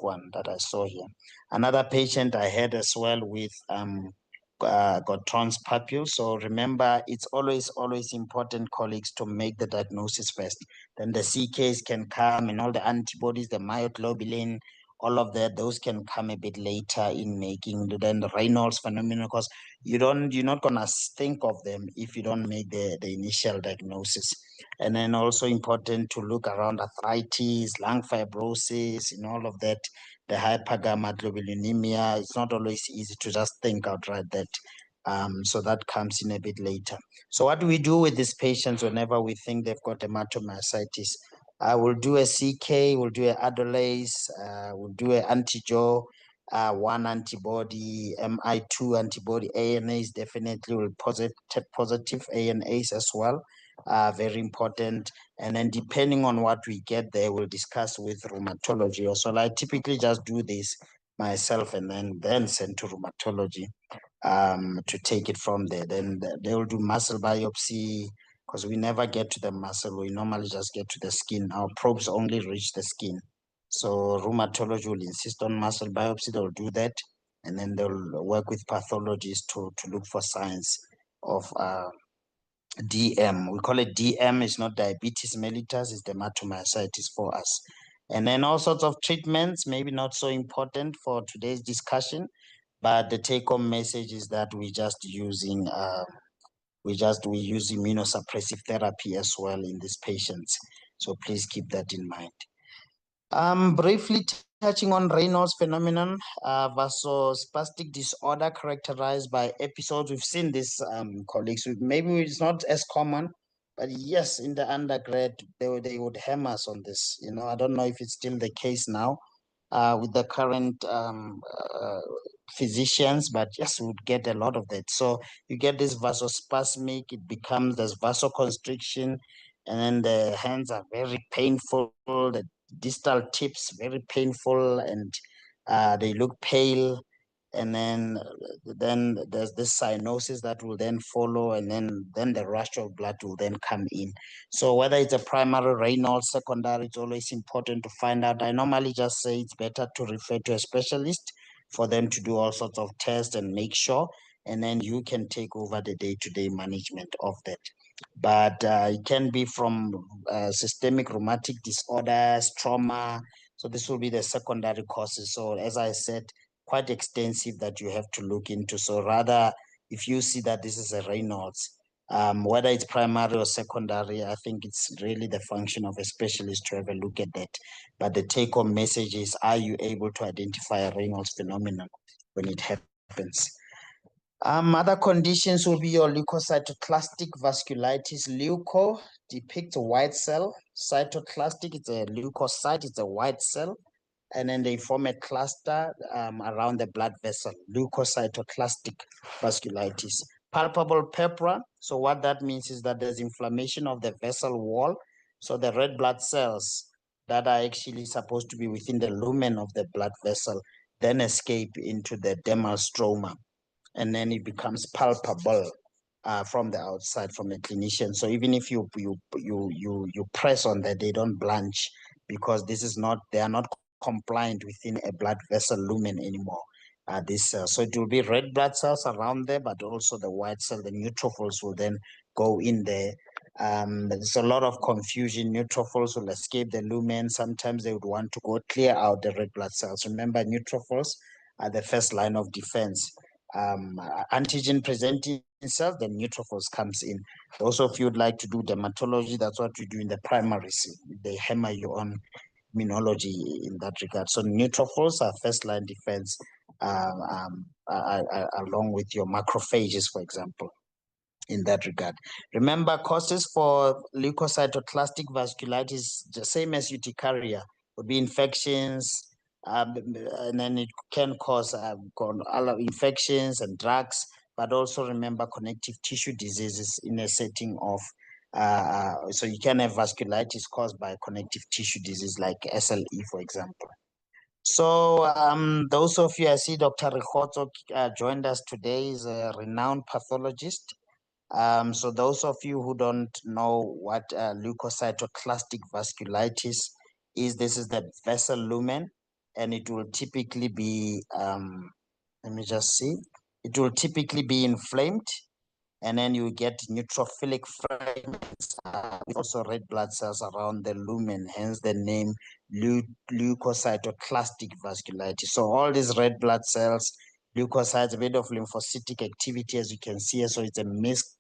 one that I saw here. Another patient I had as well with got trans papules. So remember, it's always important, colleagues, to make the diagnosis first. Then the CKs can come and all the antibodies, the myoglobulin, all of that, those can come a bit later in making then the Reynolds phenomenon, because you're not gonna think of them if you don't make the initial diagnosis. And then also important to look around arthritis, lung fibrosis, and all of that. the hypergammaglobulinemia. It's not always easy to just think outright that. So that comes in a bit later. So what do we do with these patients whenever we think they've got dermatomyositis? We'll do a CK, we'll do an adolase, we'll do an antijo, one antibody, MI2 antibody, ANAs definitely will positive ANAs as well. Very important. And then depending on what we get there, we'll discuss with rheumatology. So I typically just do this myself and then send to rheumatology to take it from there. Then they will do muscle biopsy because we never get to the muscle. We normally just get to the skin. Our probes only reach the skin. So rheumatology will insist on muscle biopsy. They'll do that. And then they'll work with pathologists to look for signs of DM. We call it DM. It's not diabetes mellitus. It's dermatomyositis for us. And then all sorts of treatments, maybe not so important for today's discussion, but the take-home message is that we use immunosuppressive therapy as well in these patients. So please keep that in mind. Briefly touching on Raynaud's phenomenon, vasospastic disorder characterized by episodes. We've seen this, colleagues. Maybe it's not as common, but yes, in the undergrad, they would hammer us on this. I don't know if it's still the case now with the current physicians, but yes, we would get a lot of that. So you get this vasospasmic, it becomes this vasoconstriction, and then the hands are very painful, the distal tips very painful, and they look pale. And then there's this cyanosis that will then follow, and then the rush of blood will then come in. So whether it's a primary Raynaud's, secondary, it's always important to find out. I normally just say it's better to refer to a specialist for them to do all sorts of tests and make sure, and then you can take over the day-to-day management of that. But it can be from systemic rheumatic disorders, trauma. So this will be the secondary causes. So as I said, quite extensive that you have to look into. So rather, if you see that this is a Raynaud's, whether it's primary or secondary, I think it's really the function of a specialist to have a look at that. But the take-home message is, are you able to identify a Raynaud's phenomenon when it happens? Other conditions will be your leukocytoclastic vasculitis. Leuko depicts a white cell. Cytoclastic, it's a leukocyte, it's a white cell. And then they form a cluster around the blood vessel, leukocytoclastic vasculitis. Palpable purpura. So what that means is that there's inflammation of the vessel wall. So the red blood cells that are actually supposed to be within the lumen of the blood vessel then escape into the dermal stroma, and then it becomes palpable from the outside from a clinician. So even if you press on that, they don't blanch because they are not compliant within a blood vessel lumen anymore. So it will be red blood cells around there, but also the white cell, the neutrophils will then go in there. There's a lot of confusion. Neutrophils will escape the lumen. Sometimes they would want to go clear out the red blood cells. Remember, neutrophils are the first line of defense. Antigen presenting cells, the neutrophils comes in. Those of you would like to do dermatology, that's what we do in the primaries. They hammer you on immunology in that regard. So neutrophils are first line defense along with your macrophages, for example, in that regard. Remember, causes for leukocytoclastic vasculitis, the same as urticaria, would be infections, and then it can cause infections and drugs, but also remember connective tissue diseases in a setting of so you can have vasculitis caused by connective tissue disease like SLE, for example. So those of you, I see Dr. Rikhotso joined us today, is a renowned pathologist. So those of you who don't know what leukocytoclastic vasculitis is, this is the vessel lumen, and it will typically be, let me just see, it will typically be inflamed, and then you get neutrophilic fragments with also red blood cells around the lumen, hence the name leukocytoclastic vasculitis. So all these red blood cells, leukocytes, a bit of lymphocytic activity, as you can see. So it's a mixed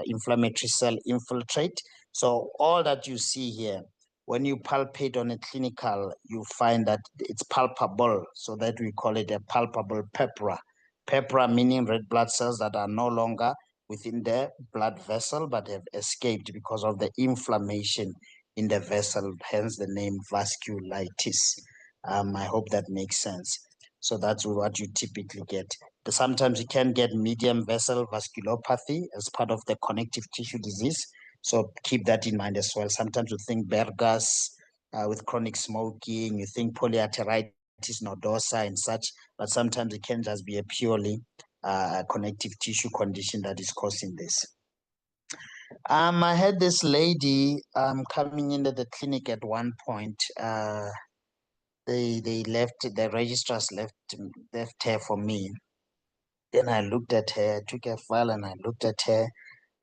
inflammatory cell infiltrate. So all that you see here when you palpate on a clinical, you find that it's palpable, so that we call it a palpable purpura. Purpura meaning red blood cells that are no longer within the blood vessel but have escaped because of the inflammation in the vessel, hence the name vasculitis. I hope that makes sense. So that's what you typically get. Sometimes you can get medium vessel vasculopathy as part of the connective tissue disease. So keep that in mind as well. Sometimes you think Bergus with chronic smoking, you think polyarteritis nodosa and such, but sometimes it can just be a purely connective tissue condition that is causing this. I had this lady coming into the clinic at one point. They left, the registrars left her for me. Then I looked at her, took a file and I looked at her,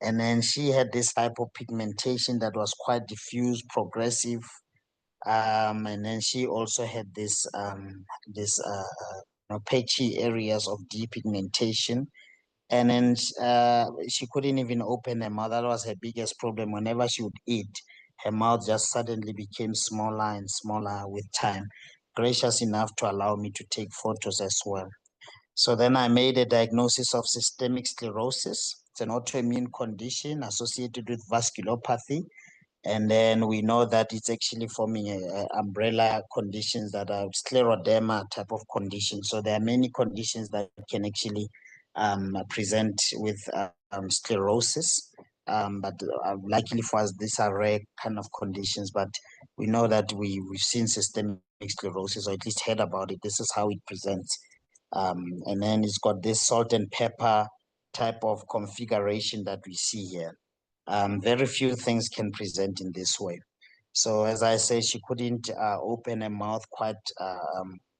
and then she had this hypopigmentation that was quite diffuse, progressive, and then she also had this patchy areas of depigmentation, and then she couldn't even open her mouth. That was her biggest problem. Whenever she would eat, her mouth just suddenly became smaller and smaller with time. Gracious enough to allow me to take photos as well. So then I made a diagnosis of systemic sclerosis. It's an autoimmune condition associated with vasculopathy. And then we know that it's actually forming a umbrella conditions that are scleroderma type of conditions. So there are many conditions that can actually present with sclerosis. But luckily for us, these are rare kind of conditions. But we know that we've seen systemic sclerosis, or at least heard about it. This is how it presents. And then it's got this salt and pepper type of configuration that we see here. Very few things can present in this way. So as I say, she couldn't open her mouth quite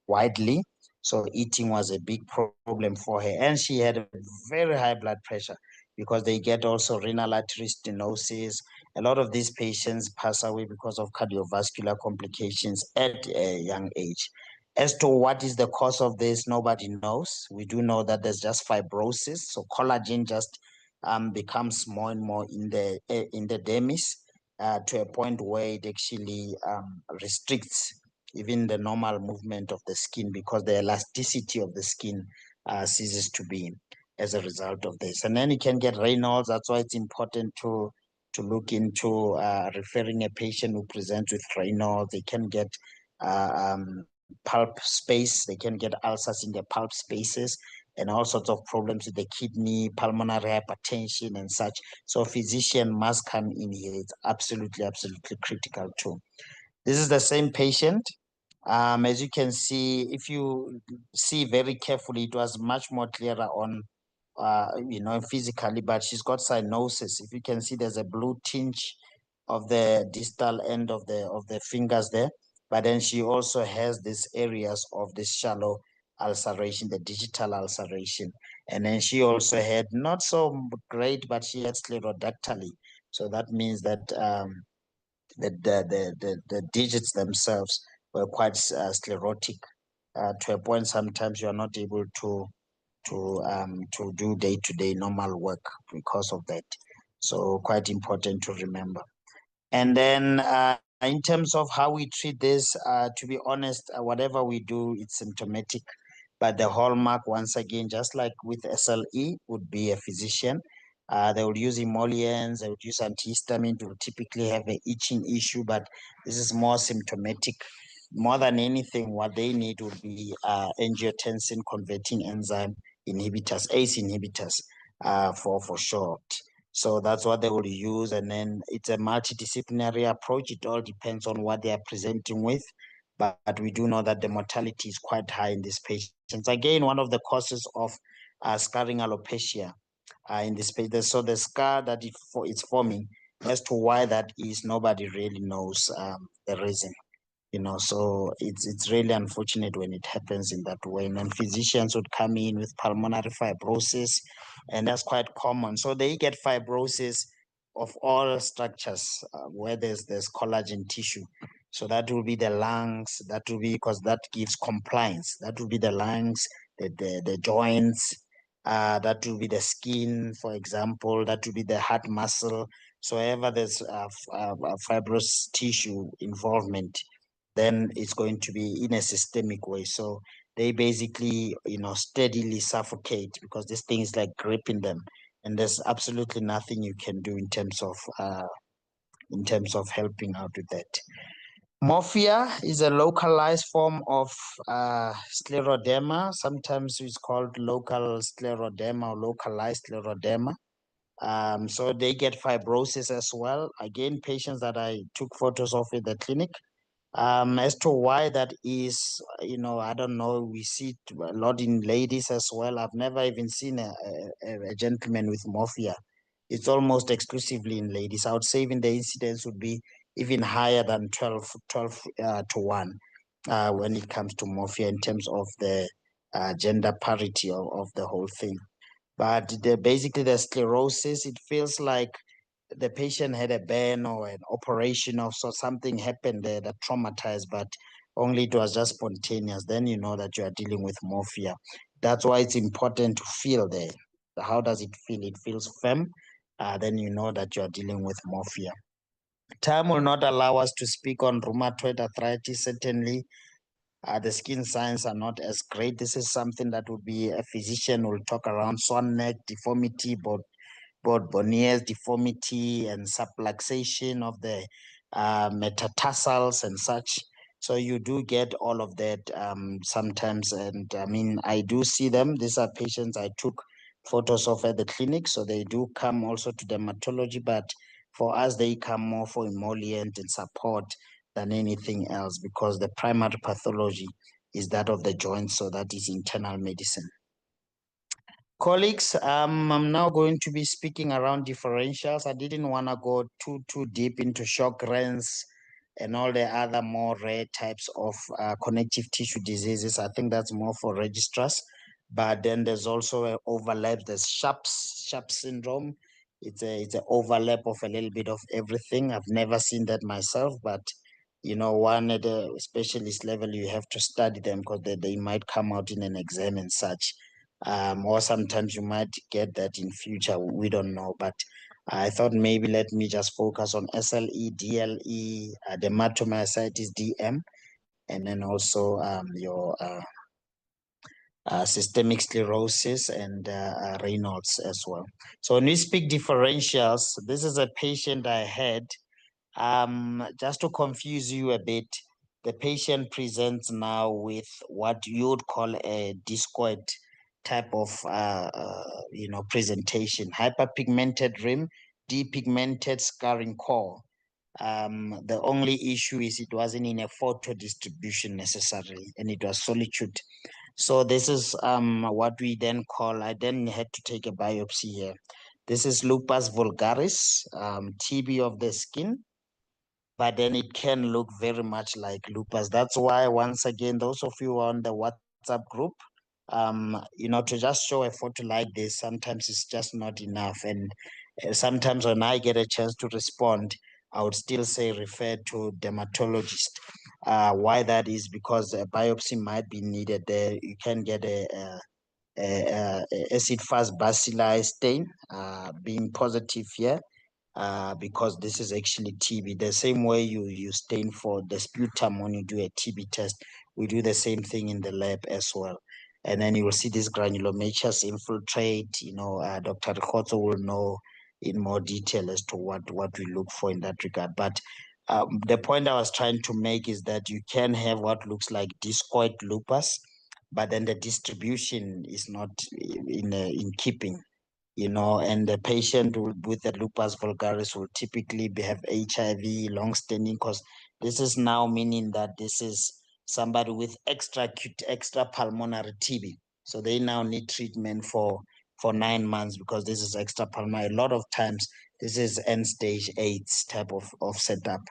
widely. So eating was a big problem for her. And she had a very high blood pressure because they get also renal artery stenosis. A lot of these patients pass away because of cardiovascular complications at a young age. As to what is the cause of this, nobody knows. We do know that there's just fibrosis. So collagen just becomes more and more in the dermis to a point where it actually restricts even the normal movement of the skin, because the elasticity of the skin ceases to be as a result of this. And then you can get Raynaud's. That's why it's important to look into referring a patient who presents with Raynaud's. They can get pulp space. They can get ulcers in their pulp spaces, and all sorts of problems with the kidney, pulmonary hypertension, and such. So physician must come in here. It's absolutely, absolutely critical too. This is the same patient. As you can see, if you see very carefully, it was much more clearer on, physically, but she's got cyanosis. If you can see, there's a blue tinge of the distal end of the fingers there. But then she also has these areas of this shallow ulceration, the digital ulceration. And then she also had not so great, but she had sclerodactyly. So that means that the digits themselves were quite sclerotic to a point sometimes you are not able to do day-to-day normal work because of that. So quite important to remember. And then in terms of how we treat this, to be honest, whatever we do, it's symptomatic. But the hallmark, once again, just like with SLE, would be a physician. They would use emollients, they would use antihistamine to typically have an itching issue, but this is more symptomatic. More than anything, what they need would be angiotensin converting enzyme inhibitors, ACE inhibitors, for short. So that's what they will use. And then it's a multidisciplinary approach. It all depends on what they are presenting with. But we do know that the mortality is quite high in these patients. Again, one of the causes of scarring alopecia in this patient. So the scar that it's forming, as to why that is, nobody really knows the reason. So it's really unfortunate when it happens in that way. And then physicians would come in with pulmonary fibrosis, and that's quite common. So they get fibrosis of all structures where there's collagen tissue. So that will be the lungs. That will be because that gives compliance. That will be the lungs, the joints. That will be the skin, for example. That will be the heart muscle. So wherever there's fibrous tissue involvement, then it's going to be in a systemic way. So they basically, steadily suffocate because this thing is like gripping them, and there's absolutely nothing you can do in terms of helping out with that. Morphia is a localized form of scleroderma. Sometimes it's called local scleroderma or localized scleroderma. So they get fibrosis as well. Again, patients that I took photos of in the clinic. As to why that is, I don't know. We see it a lot in ladies as well. I've never even seen a gentleman with morphia. It's almost exclusively in ladies. I would say even the incidence would be even higher than 12 to 1 when it comes to morphia in terms of the gender parity of the whole thing. But basically, the sclerosis, it feels like the patient had a burn or an operation or so something happened there that traumatized, but only it was just spontaneous. Then you know that you are dealing with morphia. That's why it's important to feel there. How does it feel? It feels firm. Then you know that you are dealing with morphia. Time will not allow us to speak on rheumatoid arthritis. Certainly, the skin signs are not as great. This is something that would be a physician will talk around swan neck deformity, but Bonnier's deformity and subluxation of the metatarsals and such. So you do get all of that sometimes. And I mean, I do see them. These are patients I took photos of at the clinic. So they do come also to dermatology. But for us, they come more for emollient and support than anything else because the primary pathology is that of the joints. So that is internal medicine. Colleagues, I'm now going to be speaking around differentials. I didn't want to go too deep into Sjogren's and all the other more rare types of connective tissue diseases. I think that's more for registrars. But then there's also an overlap. There's Sharps syndrome. It's an overlap of a little bit of everything. I've never seen that myself, but one at a specialist level, you have to study them because they might come out in an exam and such, or sometimes you might get that in future. We don't know, but I thought maybe let me just focus on SLE, DLE, dermatomyositis, DM, and then also your systemic sclerosis and Raynaud's as well. So when we speak differentials, this is a patient I had. Just to confuse you a bit, the patient presents now with what you would call a discoid type of presentation: hyperpigmented rim, depigmented scarring core. The only issue is it wasn't in a photo distribution necessarily, and it was solitude. So this is what we then call. I then had to take a biopsy here. This is lupus vulgaris, TB of the skin, but then it can look very much like lupus. That's why, once again, those of you on the WhatsApp group, to just show a photo like this, sometimes it's just not enough. And sometimes when I get a chance to respond, I would still say refer to dermatologist. Why that is because a biopsy might be needed there. You can get a acid fast bacilli stain being positive here, because this is actually TB. The same way you stain for the sputum when you do a TB test, we do the same thing in the lab as well. And then you will see this granulomatous infiltrate. Dr. Rikhotso will know in more detail as to what we look for in that regard. But the point I was trying to make is that you can have what looks like discoid lupus, but then the distribution is not in keeping. And the patient with the lupus vulgaris will typically have HIV long-standing, because this is now meaning that this is somebody with extra acute, extra pulmonary TB. So they now need treatment for 9 months because this is extra pulmonary. A lot of times, this is end-stage AIDS type of setup.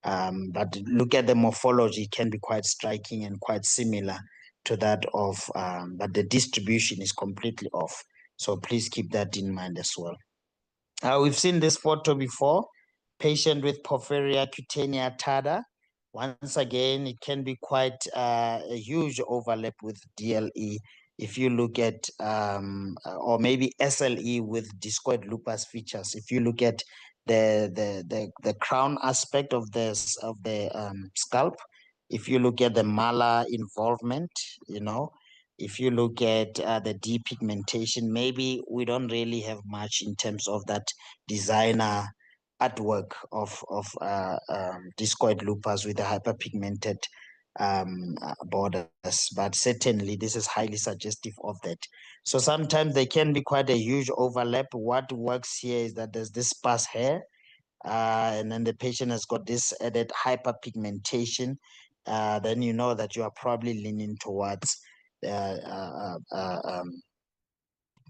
But look at the morphology, it can be quite striking and quite similar to that of, but the distribution is completely off. So please keep that in mind as well. We've seen this photo before. Patient with porphyria cutanea tarda. Once again, it can be quite a huge overlap with DLE. If you look at, or maybe SLE with discoid lupus features, if you look at the crown aspect of the scalp. If you look at the malar involvement, if you look at the depigmentation, maybe we don't really have much in terms of that designer artwork of discoid lupus with the hyperpigmented borders, but certainly this is highly suggestive of that. So sometimes there can be quite a huge overlap. What works here is that there's this sparse hair, and then the patient has got this added hyperpigmentation. Then you know that you are probably leaning towards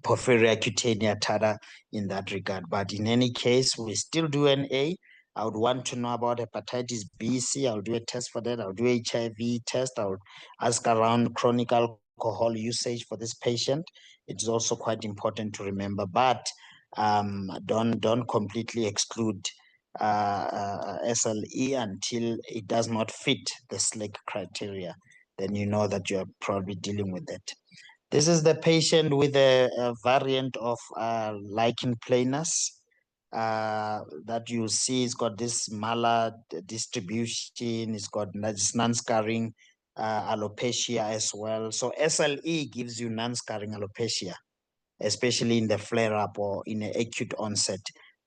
porphyria cutanea tara in that regard. But in any case, we still do an A. I would want to know about hepatitis B, C. I'll do a test for that. I'll do HIV test. I'll ask around chronic alcohol usage for this patient. It's also quite important to remember, but don't completely exclude SLE until it does not fit the SLEC criteria. Then you know that you're probably dealing with it. This is the patient with a variant of lichen planus that you see. It's got this malar distribution. It's got this non-scarring alopecia as well. So SLE gives you non-scarring alopecia, especially in the flare-up or in an acute onset.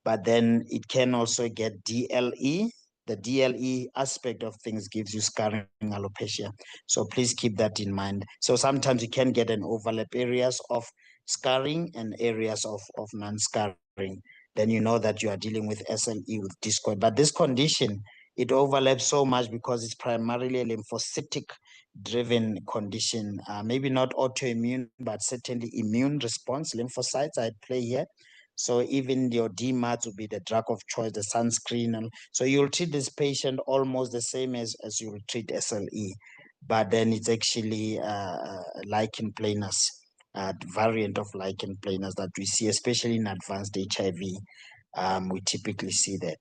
But then it can also get DLE. The DLE aspect of things gives you scarring alopecia. So please keep that in mind. So sometimes you can get an overlap areas of scarring and areas of non-scarring. Then you know that you are dealing with SLE with discoid. But this condition, it overlaps so much because it's primarily a lymphocytic driven condition, maybe not autoimmune, but certainly immune response, lymphocytes at play here. So even your DMARDs will be the drug of choice, the sunscreen. And so you'll treat this patient almost the same as you will treat SLE, but then it's actually lichen planus, variant of lichen planus that we see, especially in advanced HIV. We typically see that.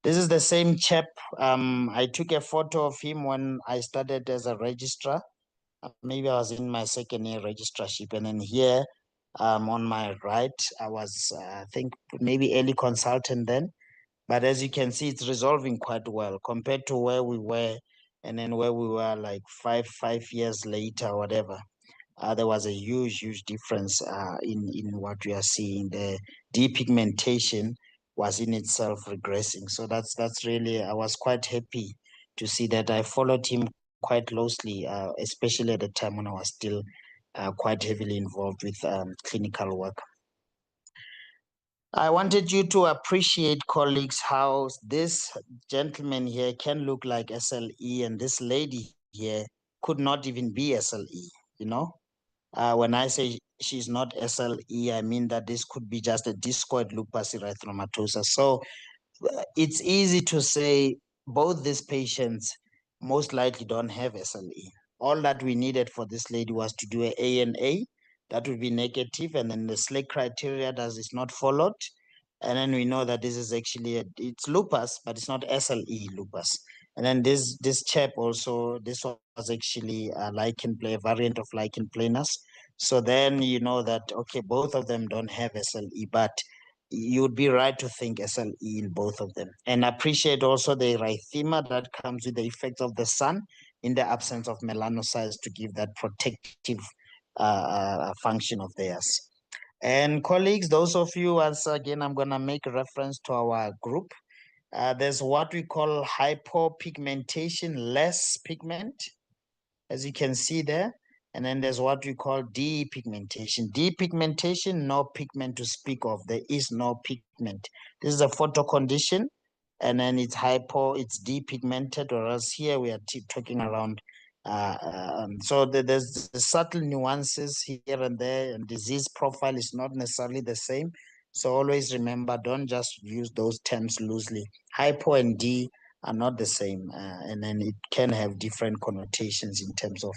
This is the same chap. I took a photo of him when I started as a registrar. Maybe I was in my second year registrarship. And then here on my right, I was, I think, maybe early consultant then. But as you can see, it's resolving quite well compared to where we were and then where we were like five years later, or whatever. There was a huge difference in what we are seeing. The depigmentation was in itself regressing. So that's really, I was quite happy to see that. I followed him quite closely, especially at the time when I was still quite heavily involved with clinical work. I wanted you to appreciate, colleagues, how this gentleman here can look like SLE, and this lady here could not even be SLE, you know? When I say she's not SLE, I mean that this could be just a discoid lupus erythematosus. So it's easy to say both these patients most likely don't have SLE. All that we needed for this lady was to do a ANA, that would be negative, and then the SLEC criteria is not followed. And then we know that this is actually it's lupus, but it's not SLE lupus. And then this chap also, this was actually a variant of lichen planus. So then you know that, okay, both of them don't have SLE, but you'd be right to think SLE in both of them. And appreciate also the erythema that comes with the effects of the sun in the absence of melanocytes to give that protective function of theirs. And colleagues, those of you, once again, I'm going to make reference to our group. There's what we call hypopigmentation, less pigment, as you can see there. And then there's what we call depigmentation. Depigmentation, no pigment to speak of. There is no pigment. This is a photo condition. And then it's depigmented, whereas here we are talking around. So there's the subtle nuances here and there, and disease profile is not necessarily the same. So always remember, don't just use those terms loosely. Hypo and D are not the same, and then it can have different connotations in terms of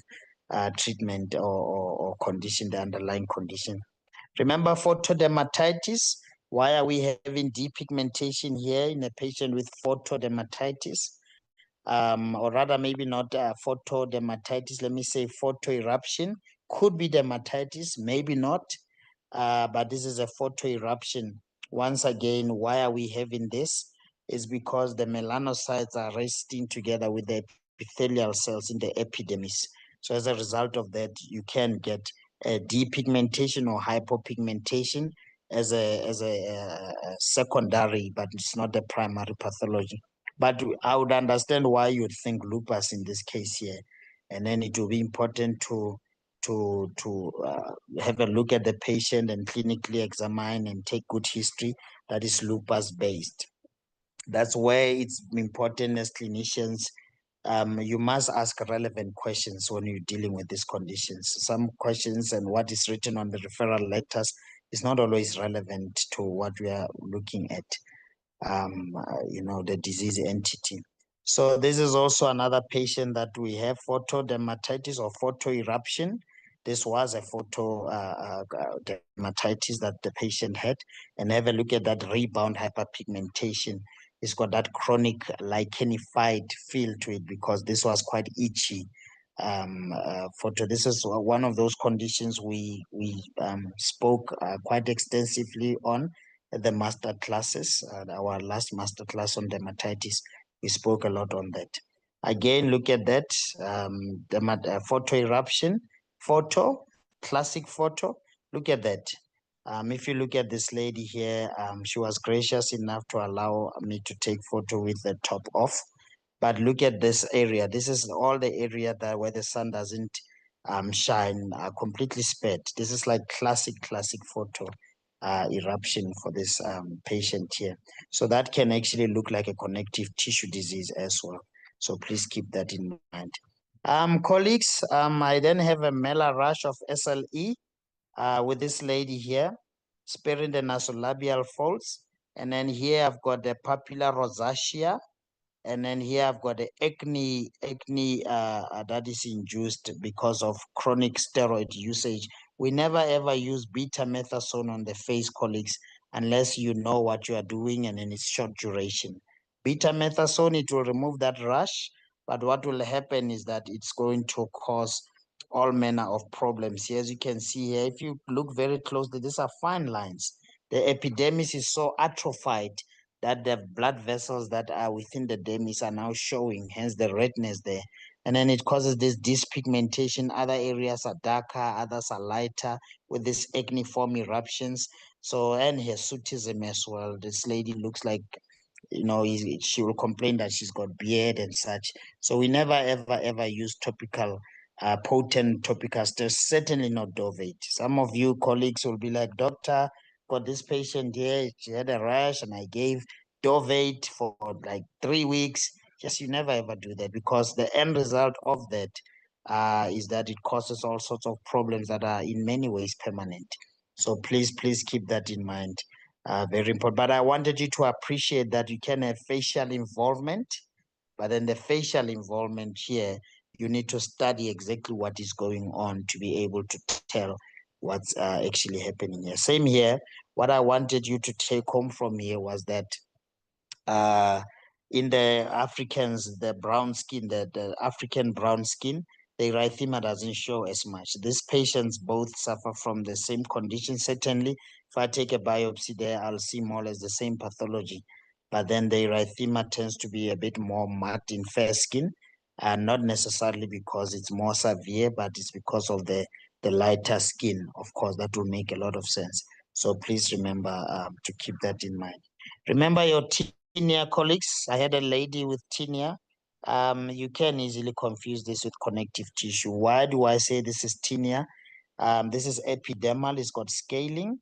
treatment or condition, the underlying condition. Remember photodermatitis. Why are we having depigmentation here in a patient with photodermatitis? Or rather, maybe not photodermatitis, let me say photoeruption. Could be dermatitis, maybe not, but this is a photoeruption Once again, why are we having this? Is because the melanocytes are resting together with the epithelial cells in the epidermis. So as a result of that, you can get a depigmentation or hypopigmentation as a secondary, but it's not the primary pathology. But I would understand why you'd think lupus in this case here, and then it will be important to have a look at the patient and clinically examine and take good history that is lupus based. That's where it's important as clinicians. You must ask relevant questions when you're dealing with these conditions. Some questions and what is written on the referral letters is not always relevant to what we are looking at, the disease entity. So this is also another patient that we have photodermatitis or photoeruption. This was a photodermatitis that the patient had, and have a look at that rebound hyperpigmentation. It's got that chronic lichenified feel to it because this was quite itchy. Photo. This is one of those conditions we spoke quite extensively on the master classes, our last master class on dermatitis. We spoke a lot on that. Again, look at that photo eruption, photo, classic photo. Look at that. If you look at this lady here, she was gracious enough to allow me to take photo with the top off. But look at this area. This is all the area that where the sun doesn't shine, completely spared. This is like classic photo eruption for this patient here. So that can actually look like a connective tissue disease as well. So please keep that in mind. Colleagues, I then have a malar rash of SLE with this lady here, sparing the nasolabial folds. And then here I've got the papilla rosacea, and then here I've got the acne that is induced because of chronic steroid usage. We never ever use betamethasone on the face, colleagues, unless you know what you are doing and then it's short duration. Betamethasone, it will remove that rash, but what will happen is that it's going to cause all manner of problems. Here, as you can see here, if you look very closely, these are fine lines. The epidermis is so atrophied that the blood vessels that are within the dermis are now showing, hence the redness there. And then it causes this dyspigmentation. Other areas are darker, others are lighter with these acneiform eruptions. So, and hirsutism as well. This lady looks like, she will complain that she's got beard and such. So we never, ever use topical, potent topical steroids, certainly not Dovate. Some of you colleagues will be like, doctor, got this patient here, she had a rash and I gave Dovate for like 3 weeks. Yes, you never ever do that because the end result of that is that it causes all sorts of problems that are in many ways permanent. So please keep that in mind. Very important. But I wanted you to appreciate that you can have facial involvement, but then the facial involvement here, you need to study exactly what is going on to be able to tell what's actually happening here. Same here. What I wanted you to take home from here was that uh, in the Africans, the brown skin, the African brown skin, the erythema doesn't show as much. These patients both suffer from the same condition. Certainly, if I take a biopsy there, I'll see more or less the same pathology. But then the erythema tends to be a bit more marked in fair skin, and not necessarily because it's more severe, but it's because of the lighter skin. Of course, that will make a lot of sense. So please remember to keep that in mind. Remember your tinea, colleagues. I had a lady with tinea. You can easily confuse this with connective tissue. Why do I say this is tinea? This is epidermal. It's got scaling.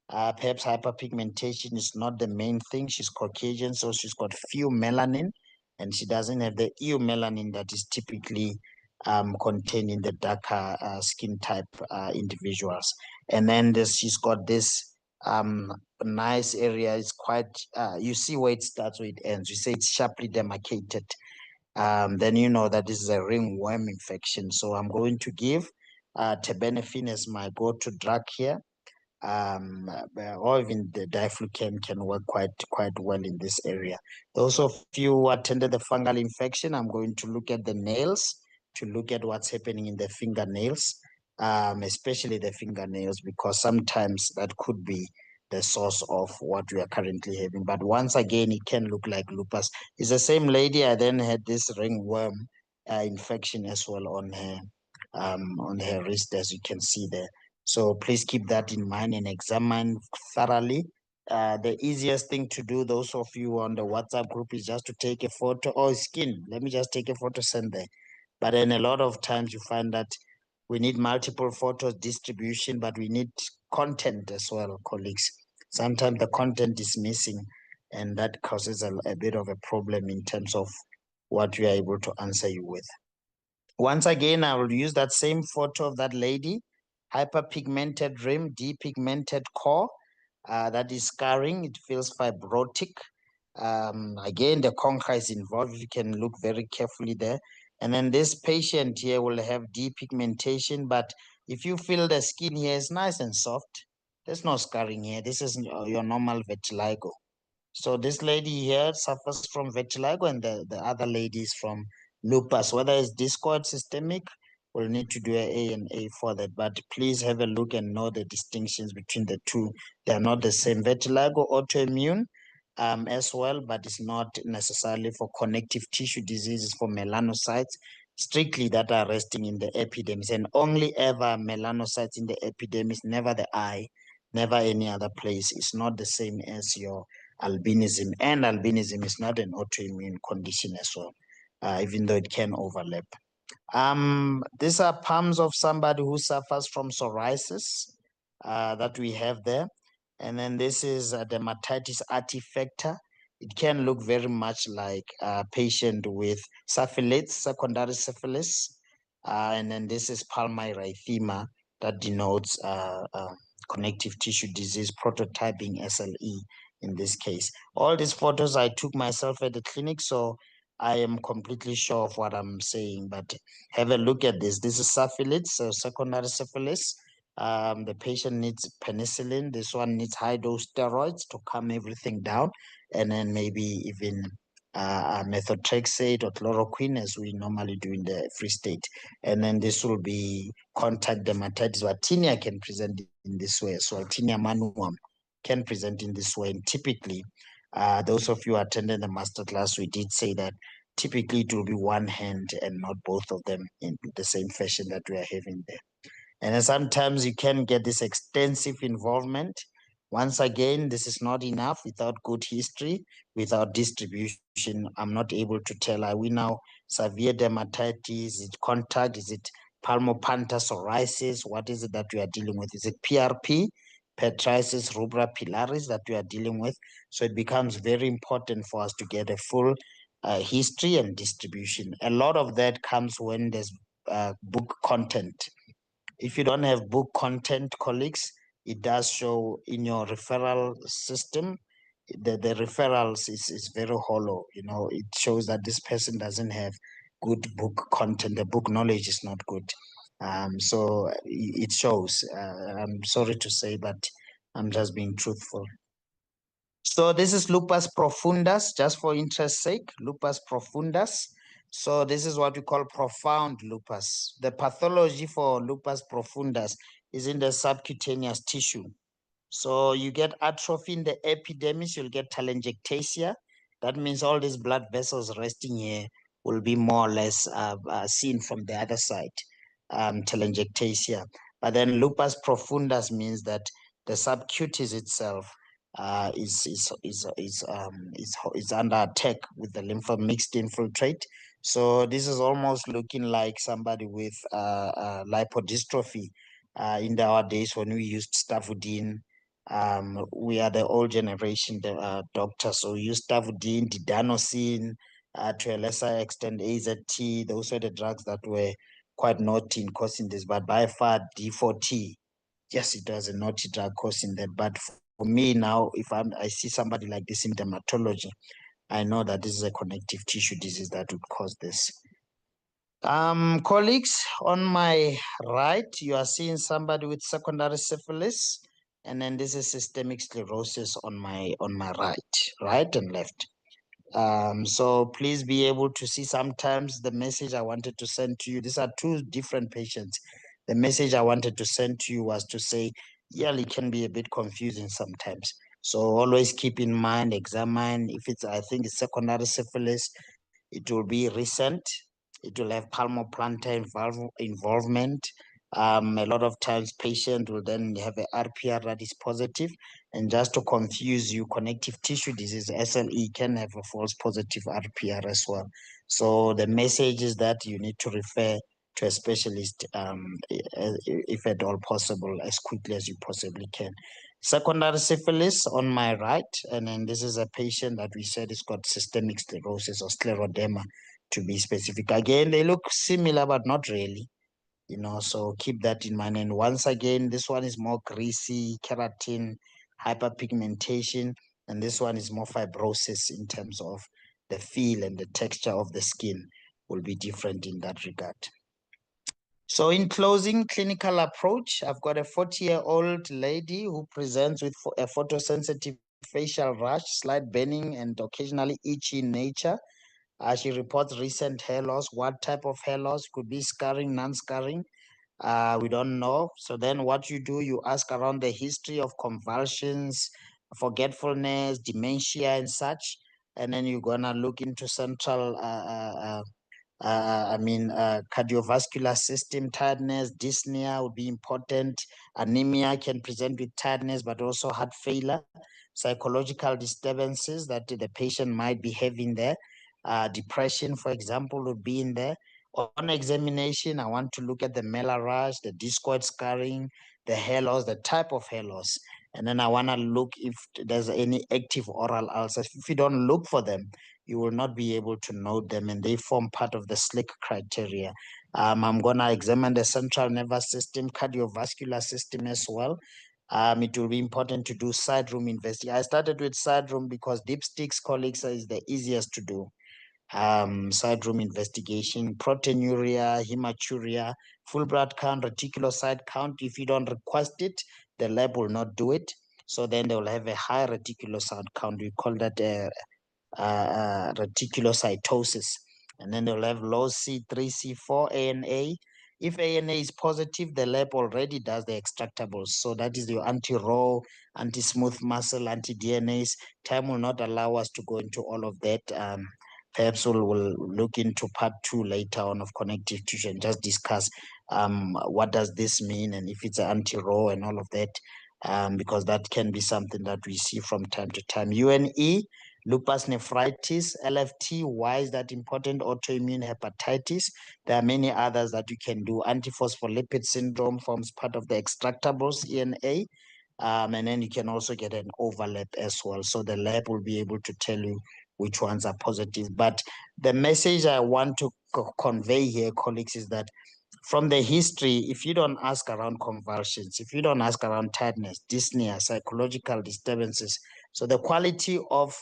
Perhaps hyperpigmentation is not the main thing. She's Caucasian, so she's got few melanin, and she doesn't have the eumelanin that is typically contained in the darker skin type individuals. And then she's got this nice area. It's quite, you see where it starts, where it ends. You say it's sharply demarcated. Then you know that this is a ringworm infection. So I'm going to give terbinafine as my go-to drug here. Or even the diflucan can work quite well in this area. Also, if you attended the fungal infection, I'm going to look at the nails to look at what's happening in the fingernails, especially the fingernails, because sometimes that could be the source of what we are currently having. But once again, it can look like lupus. It's the same lady. I then had this ringworm infection as well on her wrist, as you can see there. So please keep that in mind and examine thoroughly. The easiest thing to do, those of you on the WhatsApp group, is just to take a photo or skin. Let me just take a photo, send there. But then a lot of times you find that we need multiple photos distribution, but we need content as well, colleagues. Sometimes the content is missing, and that causes a bit of a problem in terms of what we are able to answer you with. Once again, I will use that same photo of that lady, hyperpigmented rim, depigmented core. That is scarring. It feels fibrotic. Again, the concha is involved. You can look very carefully there. And then this patient here will have depigmentation, but if you feel the skin here is nice and soft, there's no scarring here. This is your normal vitiligo. So this lady here suffers from vitiligo, and the other lady is from lupus. Whether it's discoid systemic, we'll need to do a and A for that. But please have a look and know the distinctions between the two. They are not the same. Vitiligo autoimmune as well, but it's not necessarily for connective tissue diseases, for melanocytes strictly that are resting in the epidermis, and only ever melanocytes in the epidermis, never the eye, never any other place. It's not the same as your albinism, and albinism is not an autoimmune condition as well, even though it can overlap. These are palms of somebody who suffers from psoriasis that we have there. And then this is a dermatitis artifacta. It can look very much like a patient with syphilis, secondary syphilis. And then this is palmyra that denotes connective tissue disease, prototyping SLE in this case. All these photos I took myself at the clinic, so I am completely sure of what I'm saying. But have a look at this. This is syphilis, so secondary syphilis. The patient needs penicillin. This one needs high dose steroids to calm everything down, and then maybe even methotrexate or chloroquine, as we normally do in the Free State. And then this will be contact dermatitis, but tinea can present in this way as well. Tinea manuum can present in this way. And typically, those of you who attended the masterclass, we did say that typically it will be one hand and not both of them in the same fashion that we are having there. And then sometimes you can get this extensive involvement. Once again, this is not enough without good history, without distribution. I'm not able to tell, are we now severe dermatitis? Is it contact? Is it palmopanther psoriasis? What is it that we are dealing with? Is it PRP, pityriasis rubra pilaris, that we are dealing with? So it becomes very important for us to get a full history and distribution. A lot of that comes when there's book content. If you don't have book content, colleagues, it does show in your referral system. The referrals is very hollow. It shows that this person doesn't have good book content. The book knowledge is not good. So it shows. I'm sorry to say, but I'm just being truthful. So this is lupus profundus, just for interest sake, lupus profundus. So this is what we call profound lupus. The pathology for lupus profundus is in the subcutaneous tissue. So you get atrophy in the epidermis, you'll get telangiectasia. That means all these blood vessels resting here will be more or less seen from the other side, telangiectasia. But then lupus profundus means that the subcutis itself is under attack with the mixed infiltrate. So this is almost looking like somebody with lipodystrophy. In our days when we used stavudine, we are the old generation, the doctors, so we use stavudine, didanosine, to a lesser extent AZT. Those were the drugs that were quite naughty in causing this, but by far D4T, yes, it was a naughty drug causing that. But for me now, if I see somebody like this in dermatology, I know that this is a connective tissue disease that would cause this. Colleagues, on my right, you are seeing somebody with secondary syphilis, and then this is systemic sclerosis on my right and left. So please be able to see sometimes the message I wanted to send to you. These are two different patients. The message I wanted to send to you was to say yeah, it can be a bit confusing sometimes. So always keep in mind, examine if it's, I think it's secondary syphilis, it will be recent, it will have palmoplantar involvement. A lot of times patient will then have a RPR that is positive, and just to confuse you, connective tissue disease, SLE, can have a false positive RPR as well. So the message is that you need to refer to a specialist, if at all possible, as quickly as you possibly can. Secondary syphilis on my right, and then this is a patient that we said has got systemic sclerosis or scleroderma, to be specific. Again, they look similar, but not really, so keep that in mind. And once again, this one is more greasy, keratin, hyperpigmentation, and this one is more fibrosis in terms of the feel and the texture of the skin will be different in that regard. So in closing, clinical approach, I've got a 40-year-old lady who presents with a photosensitive facial rash, slight burning, and occasionally itchy in nature. She reports recent hair loss. What type of hair loss? Could be scarring, non-scarring. We don't know. So then what you do, you ask around the history of convulsions, forgetfulness, dementia, and such. And then you're going to look into central cardiovascular system tiredness, dyspnea would be important. Anemia can present with tiredness, but also heart failure, psychological disturbances that the patient might be having there. Depression, for example, would be in there. On examination, I want to look at the malar rash, the discoid scarring, the hair loss, the type of hair loss. And then I want to look if there's any active oral ulcers. If you don't look for them, you will not be able to note them, and they form part of the SLIC criteria. I'm going to examine the central nervous system, cardiovascular system as well. It will be important to do side room investigation. I started with side room because dipsticks, colleagues, is the easiest to do. Side room investigation, proteinuria, hematuria, full blood count, reticulocyte count. If you don't request it, the lab will not do it. So then they will have a high reticulocyte count. We call that reticulocytosis. And then they'll have low C3, C4, ANA. If ANA is positive, the lab already does the extractables. So that is your anti-raw, anti-smooth muscle, anti-DNase. Time will not allow us to go into all of that. Perhaps we'll look into part 2 later on of connective tissue and just discuss what does this mean and if it's anti-raw and all of that, because that can be something that we see from time to time. UNE, lupus nephritis, LFT, why is that important? Autoimmune hepatitis. There are many others that you can do. Antiphospholipid syndrome forms part of the extractables, ENA. And then you can also get an overlap as well. So the lab will be able to tell you which ones are positive. But the message I want to convey here, colleagues, is that from the history, if you don't ask around convulsions, if you don't ask around tiredness, dyspnea, psychological disturbances, so the quality of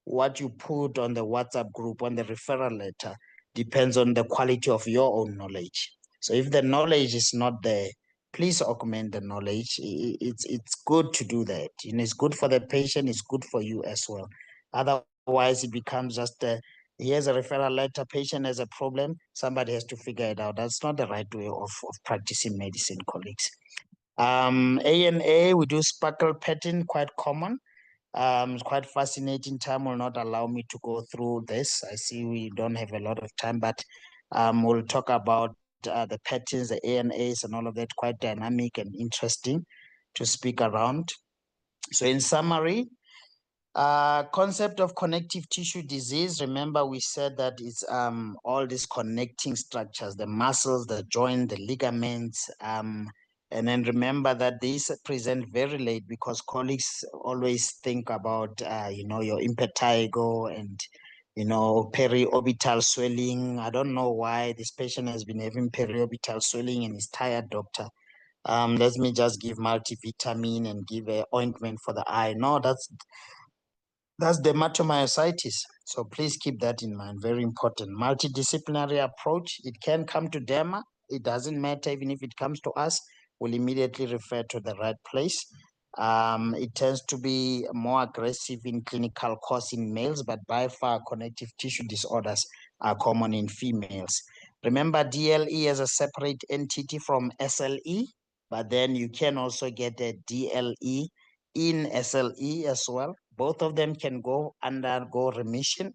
what you put on the WhatsApp group, on the referral letter, depends on the quality of your own knowledge. So if the knowledge is not there, please augment the knowledge. It's good to do that. It's good for the patient, it's good for you as well. Otherwise, it becomes just here's a referral letter, patient has a problem, somebody has to figure it out. That's not the right way of practicing medicine, colleagues. ANA, we do sparkle pattern, quite common. It's quite fascinating. Time will not allow me to go through this. I see we don't have a lot of time, but we'll talk about the patterns, the ANAs, and all of that, quite dynamic and interesting to speak around. So in summary, concept of connective tissue disease, remember we said that it's all these connecting structures, the muscles, the joint, the ligaments, and then remember that these present very late because colleagues always think about your impetigo and periorbital swelling. I don't know why this patient has been having periorbital swelling and is tired, doctor. Let me just give multivitamin and give a ointment for the eye. No, that's dermatomyositis. So please keep that in mind. Very important. Multidisciplinary approach. It can come to derma. It doesn't matter even if it comes to us. We'll immediately refer to the right place. It tends to be more aggressive in clinical course in males, but by far connective tissue disorders are common in females. Remember DLE as a separate entity from SLE. but then you can also get a DLE in SLE as well. Both of them can undergo remission.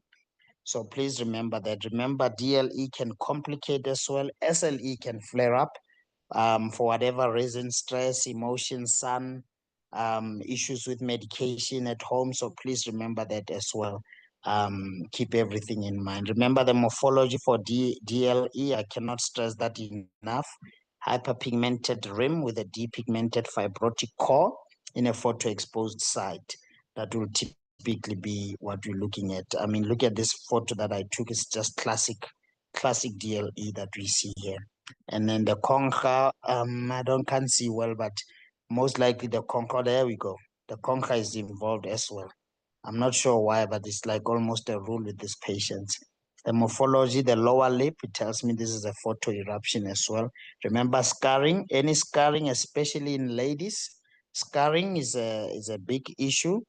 So please remember that. Remember, DLE can complicate as well. SLE can flare up for whatever reason, stress, emotion, sun, issues with medication at home. So please remember that as well. Keep everything in mind. Remember the morphology for DLE. I cannot stress that enough. Hyperpigmented rim with a depigmented fibrotic core in a photoexposed site. That will typically be what we're looking at. I mean, look at this photo that I took. It's just classic DLE that we see here. And then the concha, can't see well, but most likely the concha, there we go. The concha is involved as well. I'm not sure why, but it's like almost a rule with these patients. The morphology, the lower lip, it tells me this is a photo eruption as well. Remember scarring, any scarring, especially in ladies, scarring is a big issue.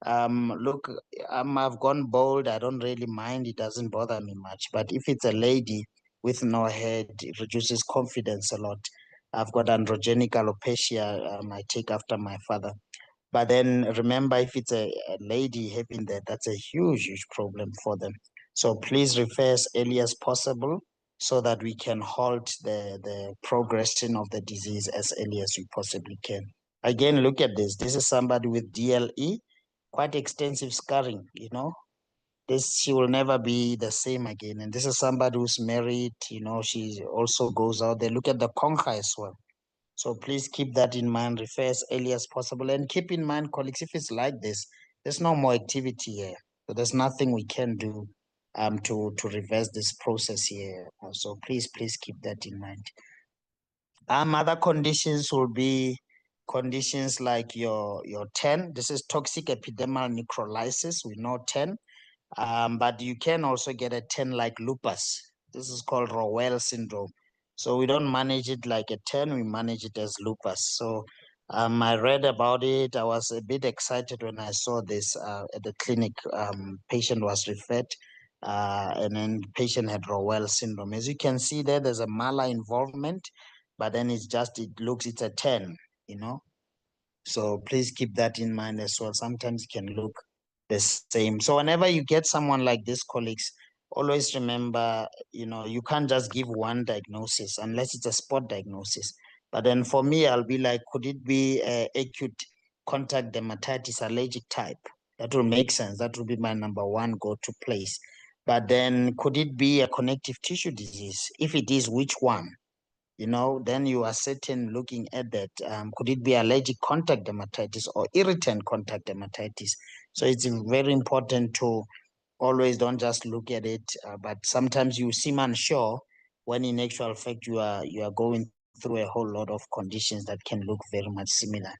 Look, I've gone bold. I don't really mind. It doesn't bother me much. But if it's a lady with no head, it reduces confidence a lot. I've got androgenic alopecia. I take after my father. But then remember, if it's a lady having that, that's a huge problem for them. So please refer as early as possible so that we can halt the progression of the disease as early as we possibly can. Again, look at this. This is somebody with DLE, quite extensive scarring, you know. This, she will never be the same again. And this is somebody who's married, you know, she also goes out there. Look at the concha as well. So please keep that in mind, refer as early as possible. And keep in mind, colleagues, if it's like this, there's no more activity here. So there's nothing we can do to reverse this process here. So please keep that in mind. Other conditions will be conditions like your 10. This is toxic epidermal necrolysis. We know 10. But you can also get a 10 like lupus. This is called Rowell syndrome. So we don't manage it like a 10, we manage it as lupus. So I read about it. I was a bit excited when I saw this at the clinic. Patient was referred, and then the patient had Rowell syndrome. As you can see there, there's a malar involvement, but then it's a 10, you know. So please keep that in mind as well. Sometimes it can look the same. So whenever you get someone like this, colleagues, always remember, you know, you can't just give one diagnosis unless it's a spot diagnosis. But then for me, I'll be like, could it be acute contact dermatitis allergic type? That will make sense. That will be my number one go-to place. But then could it be a connective tissue disease? If it is, which one? You know, then you are certain looking at that. Could it be allergic contact dermatitis or irritant contact dermatitis? So it's very important to always don't just look at it, but sometimes you seem unsure when in actual fact you are going through a whole lot of conditions that can look very much similar.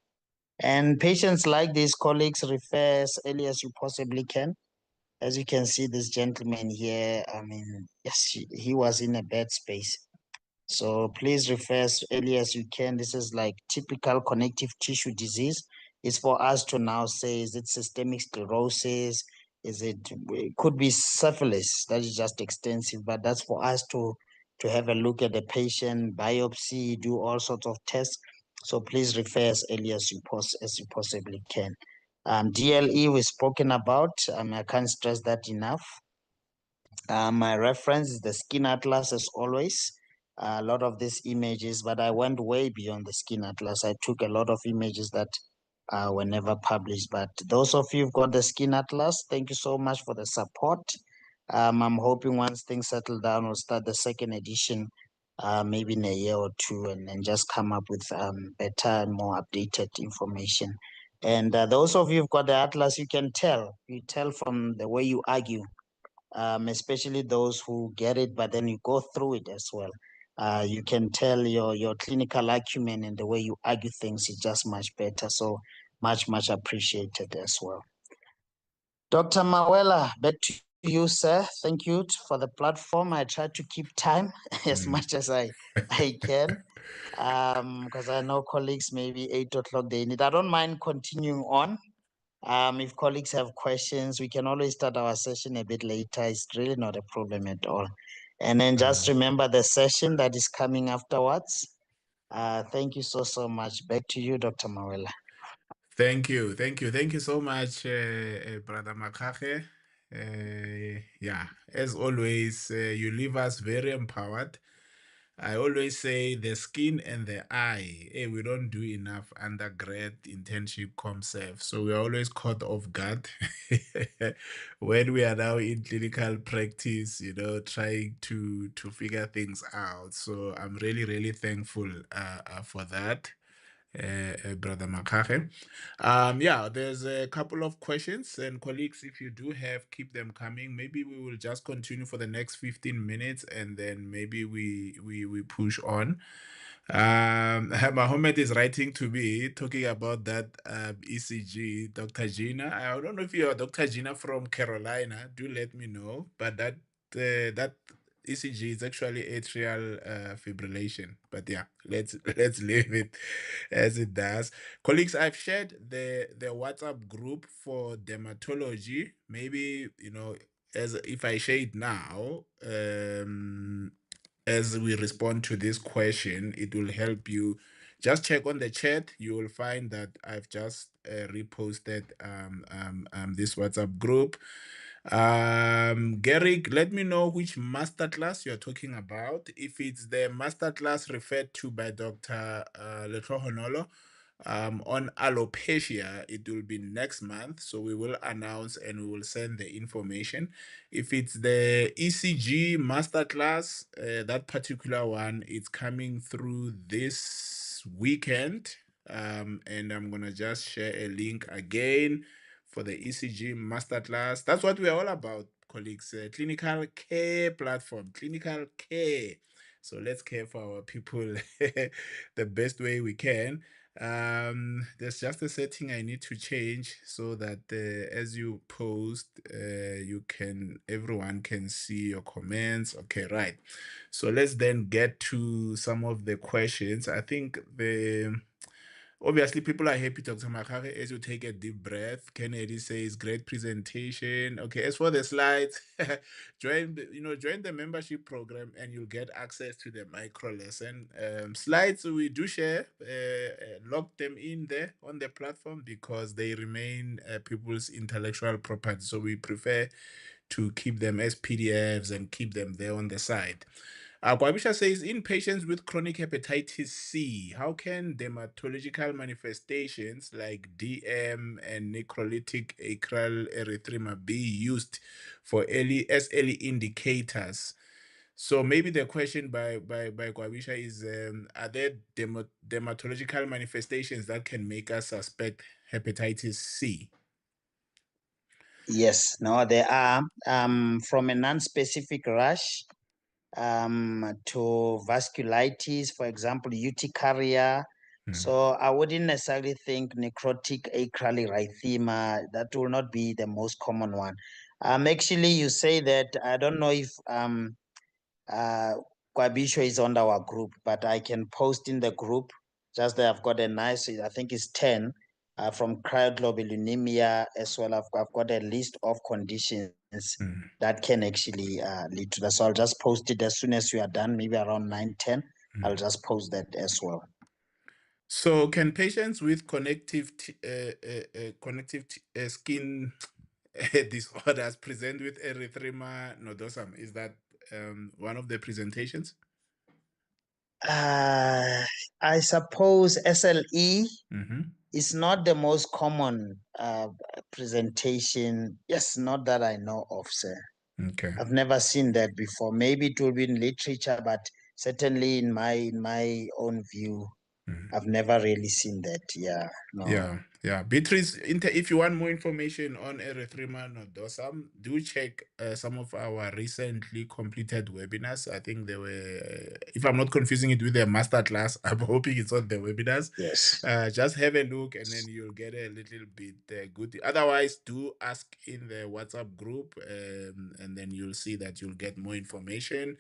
And patients like these, colleagues, refer as early as you possibly can. As you can see, this gentleman here, I mean, yes, he was in a bad space. So please refer as early as you can. This is like typical connective tissue disease. It's for us to now say, is it systemic sclerosis? It could be syphilis, that is just extensive, but that's for us to have a look at the patient, biopsy, do all sorts of tests. So please refer as early as you possibly can. DLE we've spoken about. I can't stress that enough. My reference is the Skin Atlas as always. A lot of these images, but I went way beyond the Skin Atlas. I took a lot of images that were never published. But those of you who've got the Skin Atlas, thank you so much for the support. I'm hoping once things settle down, we'll start the second edition, maybe in a year or two, and then just come up with better and more updated information. And those of you who've got the Atlas, you can tell. You tell from the way you argue, especially those who get it, but then you go through it as well. You can tell your clinical acumen and the way you argue things is just much better. So much appreciated as well. Dr. Mawela, back to you, sir. Thank you for the platform. I try to keep time as much as I can, because I know colleagues maybe 8 o'clock they need. I don't mind continuing on. If colleagues have questions, we can always start our session a bit later. It's really not a problem at all. And then just remember the session that is coming afterwards. Thank you so much. Back to you, Dr. Mawela. Thank you, thank you so much, Brother Makhache. Yeah, as always, you leave us very empowered. I always say the skin and the eye. We don't do enough undergrad internship concept, so we are always caught off guard when we are now in clinical practice. Trying to figure things out. So I'm really thankful for that. Brother Makhache. Yeah, there's a couple of questions, and colleagues, if you do have, keep them coming. Maybe we will just continue for the next 15 minutes, and then maybe we push on. Mohammed is writing to me talking about that ECG, Dr. Gina. I don't know if you're Dr. Gina from Carolina. Do let me know. But that ECG is actually atrial fibrillation. But yeah, let's leave it as it does. Colleagues, I've shared the WhatsApp group for dermatology. Maybe as if I share it now, as we respond to this question, it will help you. Just check on the chat. You will find that I've just reposted this WhatsApp group. Garrick, let me know which masterclass you're talking about. If it's the masterclass referred to by Dr. Letro on alopecia, it will be next month. So we will announce and we will send the information. If it's the ECG masterclass, that particular one, it's coming through this weekend. And I'm going to just share a link again for the ECG masterclass. That's what we're all about, colleagues. Clinical care platform, clinical care. So let's care for our people the best way we can. There's just a setting I need to change so that as you post, everyone can see your comments. Okay, right. So let's then get to some of the questions. I think obviously people are happy, Dr. Makare, as you take a deep breath. Kennedy says, great presentation. Okay, as for the slides, join the membership program and you'll get access to the micro lesson. Slides we do share, lock them in there on the platform because they remain people's intellectual property. So we prefer to keep them as PDFs and keep them there on the side. Kwabisha says, in patients with chronic hepatitis C, how can dermatological manifestations like DM and necrolytic acral erythema be used for early indicators? So maybe the question by Kwabisha is, are there dermatological manifestations that can make us suspect hepatitis C? Yes, no, there are from a non-specific rash to vasculitis, for example, urticaria. So I wouldn't necessarily think necrotic acral erythema. That will not be the most common one. Actually, you say that I don't know if Kwabisho is on our group, but I can post in the group. Just that I've got a nice, I think it's 10 from cryoglobulinemia as well. I've got a list of conditions that can actually lead to that. So I'll just post it as soon as you are done, maybe around 9:10. I'll just post that as well. So can patients with connective skin disorders present with erythema nodosum? Is that one of the presentations? I suppose SLE is not the most common presentation. Yes, not that I know of, sir. Okay. I've never seen that before. Maybe it will be in literature, but certainly in my own view, I've never really seen that. Yeah, no. Yeah. Beatrice, if you want more information on erythema nodosum, do check some of our recently completed webinars. I think they were, if I'm not confusing it with a master class, I'm hoping it's on the webinars. Yes. Just have a look and then you'll get a little bit good. Otherwise, do ask in the WhatsApp group and then you'll see that you'll get more information.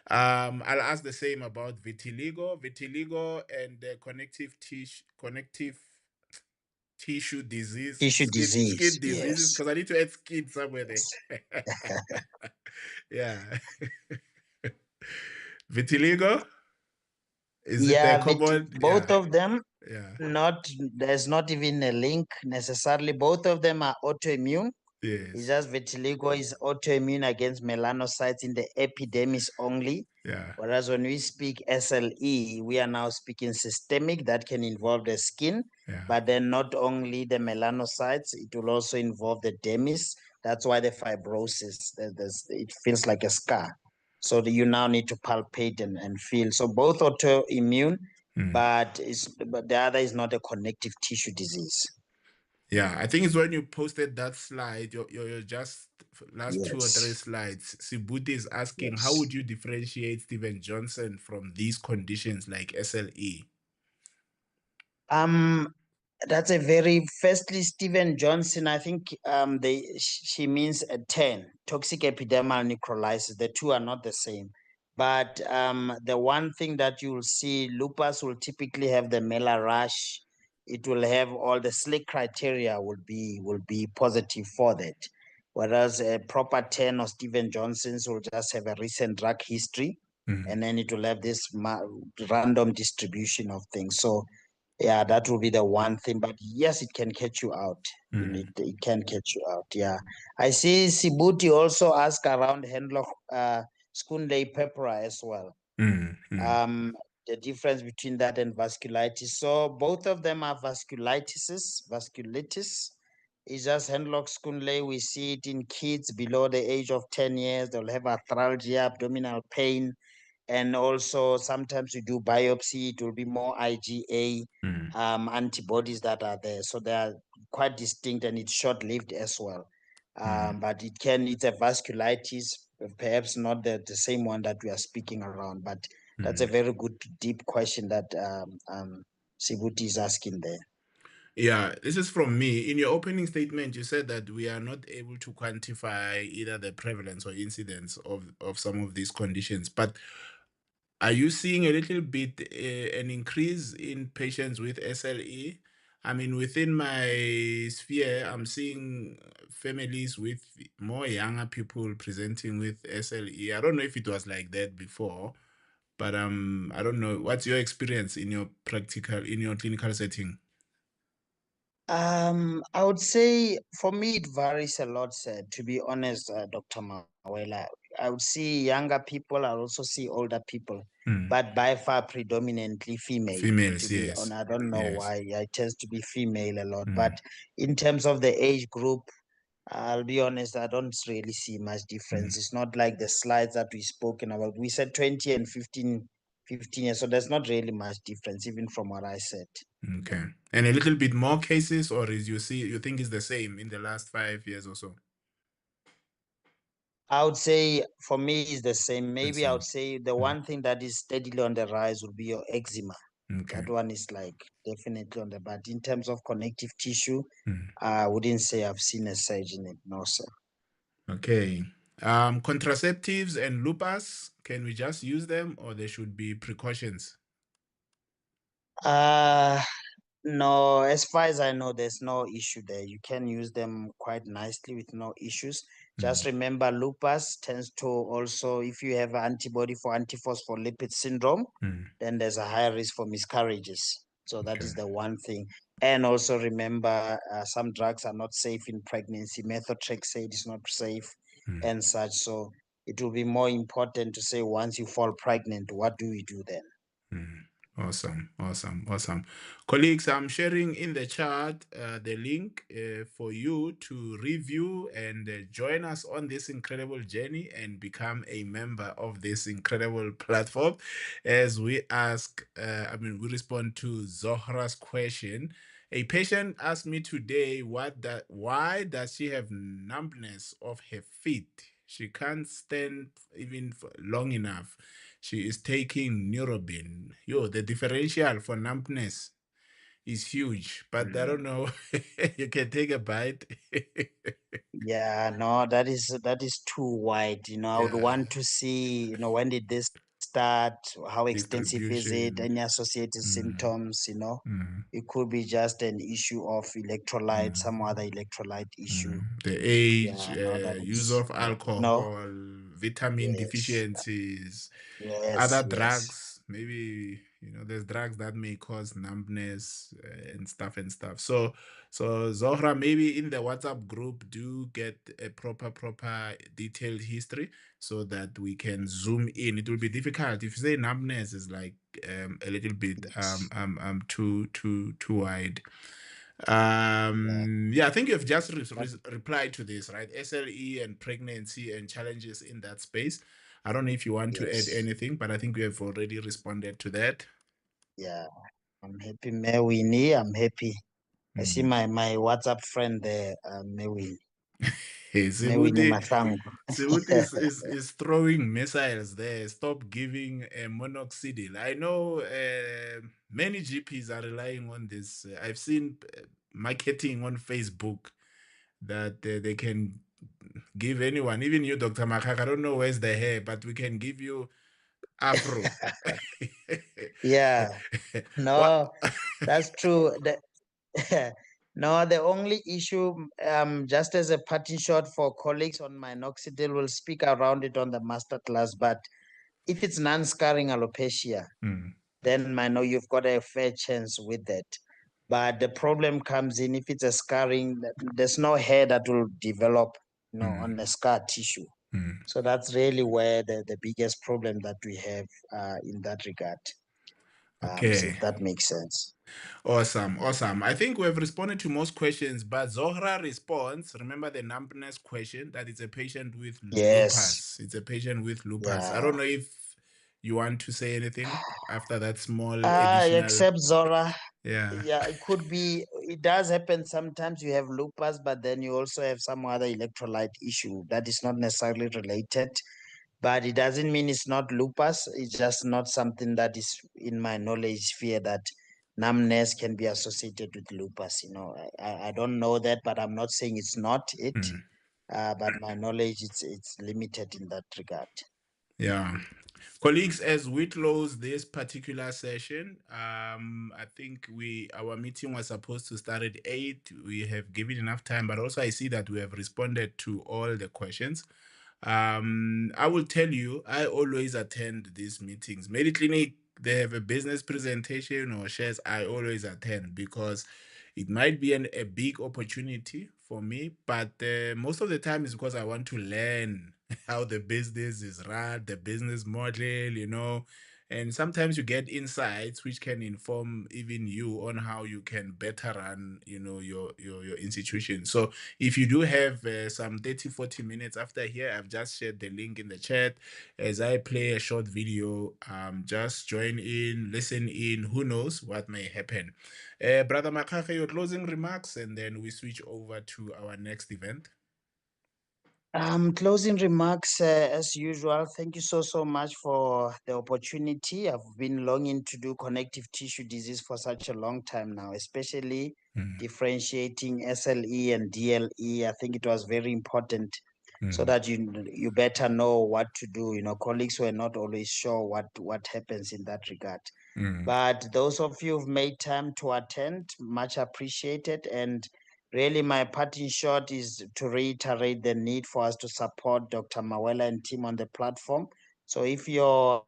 I'll ask the same about vitiligo and connective tissue disease, Tissue skin disease. diseases, Yes. because I need to add skin somewhere there. Yes. Yeah. Vitiligo? Is it the Yeah, common? both Yeah, of them, yeah, not there's not even a link necessarily. Both of them are autoimmune. It's yes, just vitiligo is autoimmune against melanocytes in the epidermis only. yeah, Whereas when we speak SLE, we are now speaking systemic that can involve the skin, yeah. but then not only the melanocytes, it will also involve the dermis. That's why the fibrosis, it feels like a scar. So you now need to palpate and feel. So both autoimmune, Mm. but the other is not a connective tissue disease. Yeah, I think it's when you posted that slide, your just last two or three Yes, slides. Sibuti is asking, how yes. would you differentiate Steven Johnson from these conditions like SLE? Um, That's a very firstly Stephen Johnson. I think she means a 10 toxic epidermal necrolysis. The two are not the same. But the one thing that you will see, lupus will typically have the Mela rash. It will have all the SLIC criteria will be positive for that. Whereas a proper 10 or Stephen Johnson's will just have a recent drug history, Mm, and then it will have this random distribution of things. So yeah, that will be the one thing. But yes, it can catch you out. mm, It can catch you out. Yeah. I see Sibuti also ask around Henlock Skunley pepper as well. mm, mm, Um, the difference between that and vasculitis. So both of them are vasculitis. It's just Henlock Skunley. We see it in kids below the age of 10 years. They'll have arthralgia, abdominal pain, and also sometimes we do biopsy. It will be more IgA mm, antibodies that are there, so they are quite distinct and it's short-lived as well. mm, But it's a vasculitis, perhaps not the same one that we are speaking around, but that's a mm. very good deep question that Sibuti is asking there. Yeah, this is from me. In your opening statement, you said that we are not able to quantify either the prevalence or incidence of some of these conditions. But are you seeing a little bit an increase in patients with SLE? I mean, within my sphere, I'm seeing families with more younger people presenting with SLE. I don't know if it was like that before, but I don't know. What's your experience in your clinical setting? I would say for me it varies a lot, sir, to be honest, Dr. Mawela. I would see younger people, I also see older people, Hmm. but by far predominantly female, Females, to be yes, honest. I don't know yes. why. It tends to be female a lot. Hmm. But in terms of the age group, I'll be honest, I don't really see much Hmm. difference. It's not like the slides that we spoken about. We said 20 and 15 years, so there's not really much difference, even from what I said. Okay. And a little bit more cases, or is you think it's the same in the last 5 years or so? I would say for me it's the same. The Maybe I would same. say the Hmm. one thing that is steadily on the rise would be your eczema. Okay. That one is like definitely on the, but in terms of connective tissue, Hmm. I wouldn't say I've seen a surge in it. No, sir. Okay. Contraceptives and lupus, can we just use them or there should be precautions? Uh No, as far as I know, there's no issue there. You can use them quite nicely with no issues. Just Hmm. remember, lupus tends to also, if you have an antibody for antiphospholipid syndrome, Hmm. then there's a higher risk for miscarriages. So that Okay. is the one thing. And also remember, some drugs are not safe in pregnancy. Methotrexate is not safe Hmm. and such. So it will be more important to say once you fall pregnant, what do we do then? Mm. Awesome, awesome, awesome. Colleagues, I'm sharing in the chat the link for you to review and join us on this incredible journey and become a member of this incredible platform as we we respond to Zohra's question. A patient asked me today why does she have numbness of her feet? She can't stand even for long enough. She is taking Neurobin. Yo, the differential for numbness is huge, but I don't know. You can take a bite. Yeah, no, that is too wide. I would Yeah, want to see, when did this start? How extensive is it? distribution. Any associated Mm, symptoms? mm, It could be just an issue of electrolyte, some other mm, electrolyte issue. The age, Yeah, no, that use is, of no, alcohol, vitamin yes, deficiencies, yes, other yes. drugs, maybe. There's drugs that may cause numbness and stuff. So Zohra, maybe in the WhatsApp group, do get a proper detailed history so that we can zoom in. It will be difficult if you say numbness is like a little bit too wide. I think you've just replied to this, right? SLE and pregnancy and challenges in that space. I don't know if you want to add anything, but I think we have already responded to that. Yeah, I'm happy, Mewini. I'm happy. I see my WhatsApp friend there, Mewini. Hey, Mewini Sibuti Masango. is throwing missiles there. Stop giving monoxidil. I know many GPs are relying on this. I've seen marketing on Facebook that they can give anyone, even you, Dr. Makak. I don't know where's the hair, but we can give you Afro. Yeah, What? no, that's true. No, the only issue, just as a parting shot for colleagues on minoxidil, will speak around it on the masterclass. But if it's non-scarring alopecia, then I know you've got a fair chance with that. But the problem comes in if it's a scarring, there's no hair that will develop, on the scar tissue. So that's really where the biggest problem that we have in that regard. Okay. If that makes sense. Awesome. I think we have responded to most questions, but Zohra responds. Remember the numbness question that it's a patient with lupus. It's a patient with lupus. Yeah. I don't know if you want to say anything after that small additional. Except Zora. Yeah. Yeah, it could be. It does happen sometimes. You have lupus, but then you also have some other electrolyte issue that is not necessarily related. But it doesn't mean it's not lupus. It's just not something that is in my knowledge sphere that numbness can be associated with lupus. I don't know that, but I'm not saying it's not it. But my knowledge it's limited in that regard. Yeah. Colleagues, as we close this particular session, I think our meeting was supposed to start at 8. We have given enough time, but also I see that we have responded to all the questions. I will tell you, I always attend these meetings. Mediclinic, they have a business presentation or shares, I always attend because it might be a big opportunity for me, but most of the time is because I want to learn how the business is run, the business model, and sometimes you get insights which can inform even you on how you can better run, your institution. So if you do have some 30-40 minutes after here, I've just shared the link in the chat. As I play a short video, just join in, listen in, who knows what may happen. Brother Makaka, your closing remarks, and then we switch over to our next event. Closing remarks, as usual. Thank you so much for the opportunity. I've been longing to do connective tissue disease for such a long time now, especially differentiating SLE and DLE. I think it was very important so that you better know what to do. Colleagues were not always sure what happens in that regard. But those of you who've made time to attend, much appreciated. And really, my parting shot is to reiterate the need for us to support Dr. Mawela and team on the platform. So if your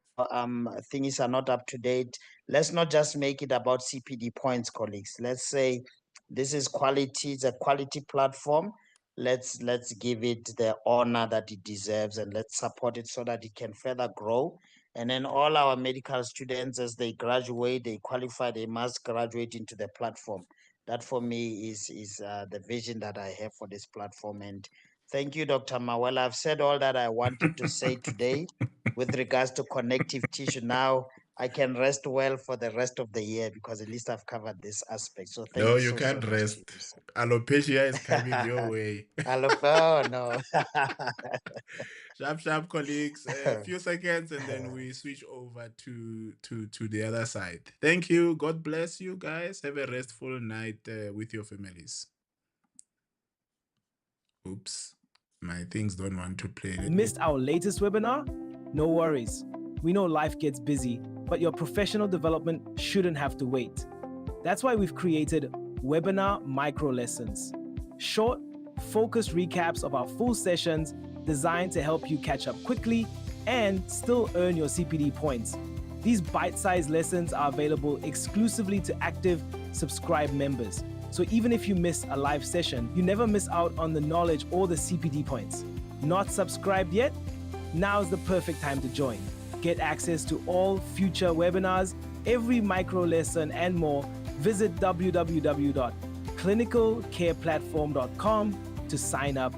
things are not up to date, let's not just make it about CPD points, colleagues. Let's say this is quality, it's a quality platform. Let's give it the honor that it deserves, and let's support it so that it can further grow. And then all our medical students, as they graduate, they qualify, they must graduate into the platform. That for me is the vision that I have for this platform. And thank you, Dr. Mawela. I've said all that I wanted to say today with regards to connective tissue. Now I can rest well for the rest of the year because at least I've covered this aspect. So thank you so can't much rest. to you, sir. Alopecia is coming your way. Oh, no. Sharp, colleagues. A few seconds, and then we switch over to the other side. Thank you. God bless you guys. Have a restful night with your families. Oops, my things don't want to play. Missed our latest webinar? No worries. We know life gets busy, but your professional development shouldn't have to wait. That's why we've created webinar micro lessons. Short, focused recaps of our full sessions designed to help you catch up quickly and still earn your CPD points. These bite-sized lessons are available exclusively to active subscribe members. So even if you miss a live session, you never miss out on the knowledge or the CPD points. Not subscribed yet? Now's the perfect time to join. Get access to all future webinars, every micro lesson, and more. Visit www.clinicalcareplatform.com to sign up